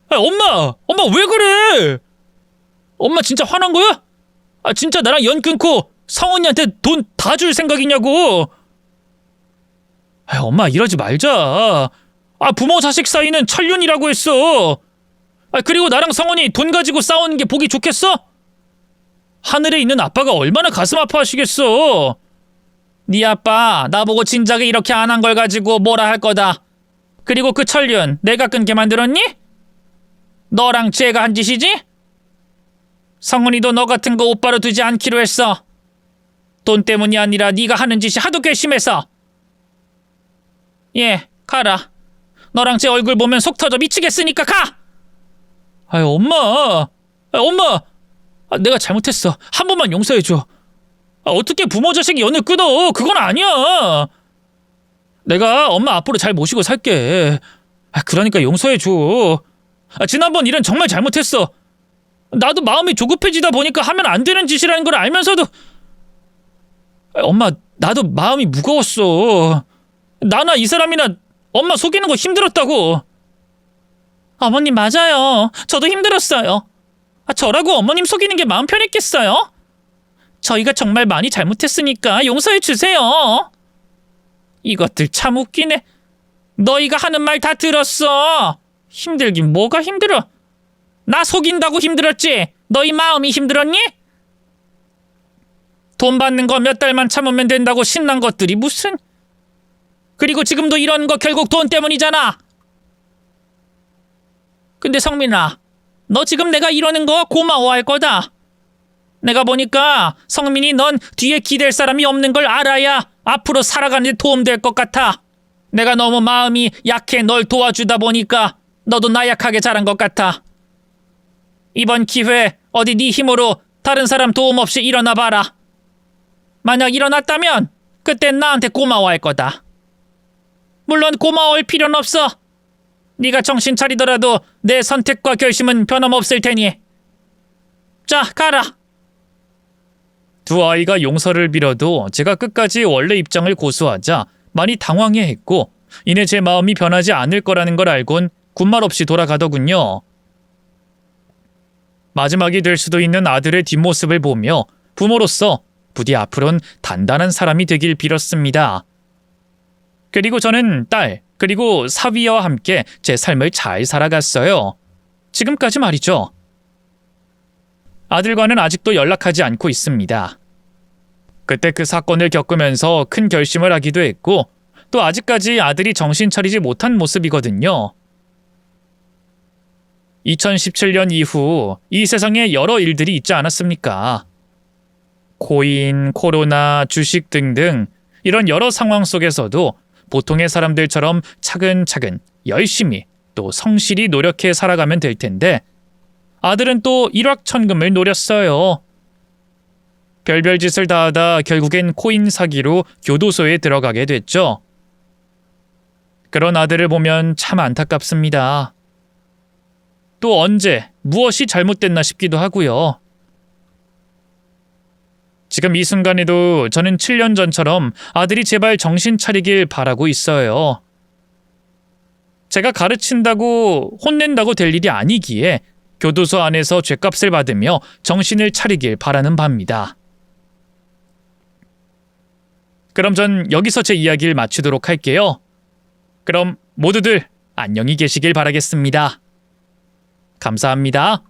엄마 왜 그래? 엄마 진짜 화난 거야? 진짜 나랑 연 끊고 성은이한테 돈 다 줄 생각이냐고. 엄마 이러지 말자. 부모 자식 사이는 천륜이라고 했어. 그리고 나랑 성은이 돈 가지고 싸우는 게 보기 좋겠어? 하늘에 있는 아빠가 얼마나 가슴 아파하시겠어. 네 아빠 나보고 진작에 이렇게 안 한 걸 가지고 뭐라 할 거다. 그리고 그 천륜 내가 끊게 만들었니? 너랑 쟤가 한 짓이지? 성은이도 너 같은 거 오빠로 두지 않기로 했어. 돈 때문이 아니라 네가 하는 짓이 하도 괘씸해서. 가라. 너랑 쟤 얼굴 보면 속 터져 미치겠으니까 가! 엄마! 내가 잘못했어. 한 번만 용서해줘. 어떻게 부모 자식 연을 끊어? 그건 아니야. 내가 엄마 앞으로 잘 모시고 살게. 그러니까 용서해줘. 지난번 일은 정말 잘못했어. 나도 마음이 조급해지다 보니까 하면 안 되는 짓이라는 걸 알면서도. 엄마, 나도 마음이 무거웠어. 나나 이 사람이나 엄마 속이는 거 힘들었다고. 어머님 맞아요. 저도 힘들었어요. 저라고 어머님 속이는 게 마음 편했겠어요? 저희가 정말 많이 잘못했으니까 용서해 주세요. 이것들 참 웃기네. 너희가 하는 말 다 들었어. 힘들긴 뭐가 힘들어. 나 속인다고 힘들었지. 너희 마음이 힘들었니? 돈 받는 거 몇 달만 참으면 된다고 신난 것들이 무슨. 그리고 지금도 이런 거 결국 돈 때문이잖아. 근데 성민아, 너 지금 내가 이러는 거 고마워할 거다. 내가 보니까 성민이 넌 뒤에 기댈 사람이 없는 걸 알아야 앞으로 살아가는 데 도움될 것 같아. 내가 너무 마음이 약해 널 도와주다 보니까 너도 나약하게 자란 것 같아. 이번 기회 어디 네 힘으로 다른 사람 도움 없이 일어나 봐라. 만약 일어났다면 그땐 나한테 고마워할 거다. 물론 고마워할 필요는 없어. 네가 정신 차리더라도 내 선택과 결심은 변함없을 테니. 자, 가라. 두 아이가 용서를 빌어도 제가 끝까지 원래 입장을 고수하자 많이 당황해했고 이내 제 마음이 변하지 않을 거라는 걸 알곤 군말 없이 돌아가더군요. 마지막이 될 수도 있는 아들의 뒷모습을 보며 부모로서 부디 앞으론 단단한 사람이 되길 빌었습니다. 그리고 저는 딸, 그리고 사위와 함께 제 삶을 잘 살아갔어요. 지금까지 말이죠. 아들과는 아직도 연락하지 않고 있습니다. 그때 그 사건을 겪으면서 큰 결심을 하기도 했고 또 아직까지 아들이 정신 차리지 못한 모습이거든요. 2017년 이후 이 세상에 여러 일들이 있지 않았습니까? 코인, 코로나, 주식 등등 이런 여러 상황 속에서도 보통의 사람들처럼 차근차근 열심히 또 성실히 노력해 살아가면 될 텐데 아들은 또 일확천금을 노렸어요. 별별 짓을 다 하다 결국엔 코인 사기로 교도소에 들어가게 됐죠. 그런 아들을 보면 참 안타깝습니다. 또 언제 무엇이 잘못됐나 싶기도 하고요. 지금 이 순간에도 저는 7년 전처럼 아들이 제발 정신 차리길 바라고 있어요. 제가 가르친다고 혼낸다고 될 일이 아니기에 교도소 안에서 죗값을 받으며 정신을 차리길 바라는 바입니다. 그럼 전 여기서 제 이야기를 마치도록 할게요. 그럼 모두들 안녕히 계시길 바라겠습니다. 감사합니다.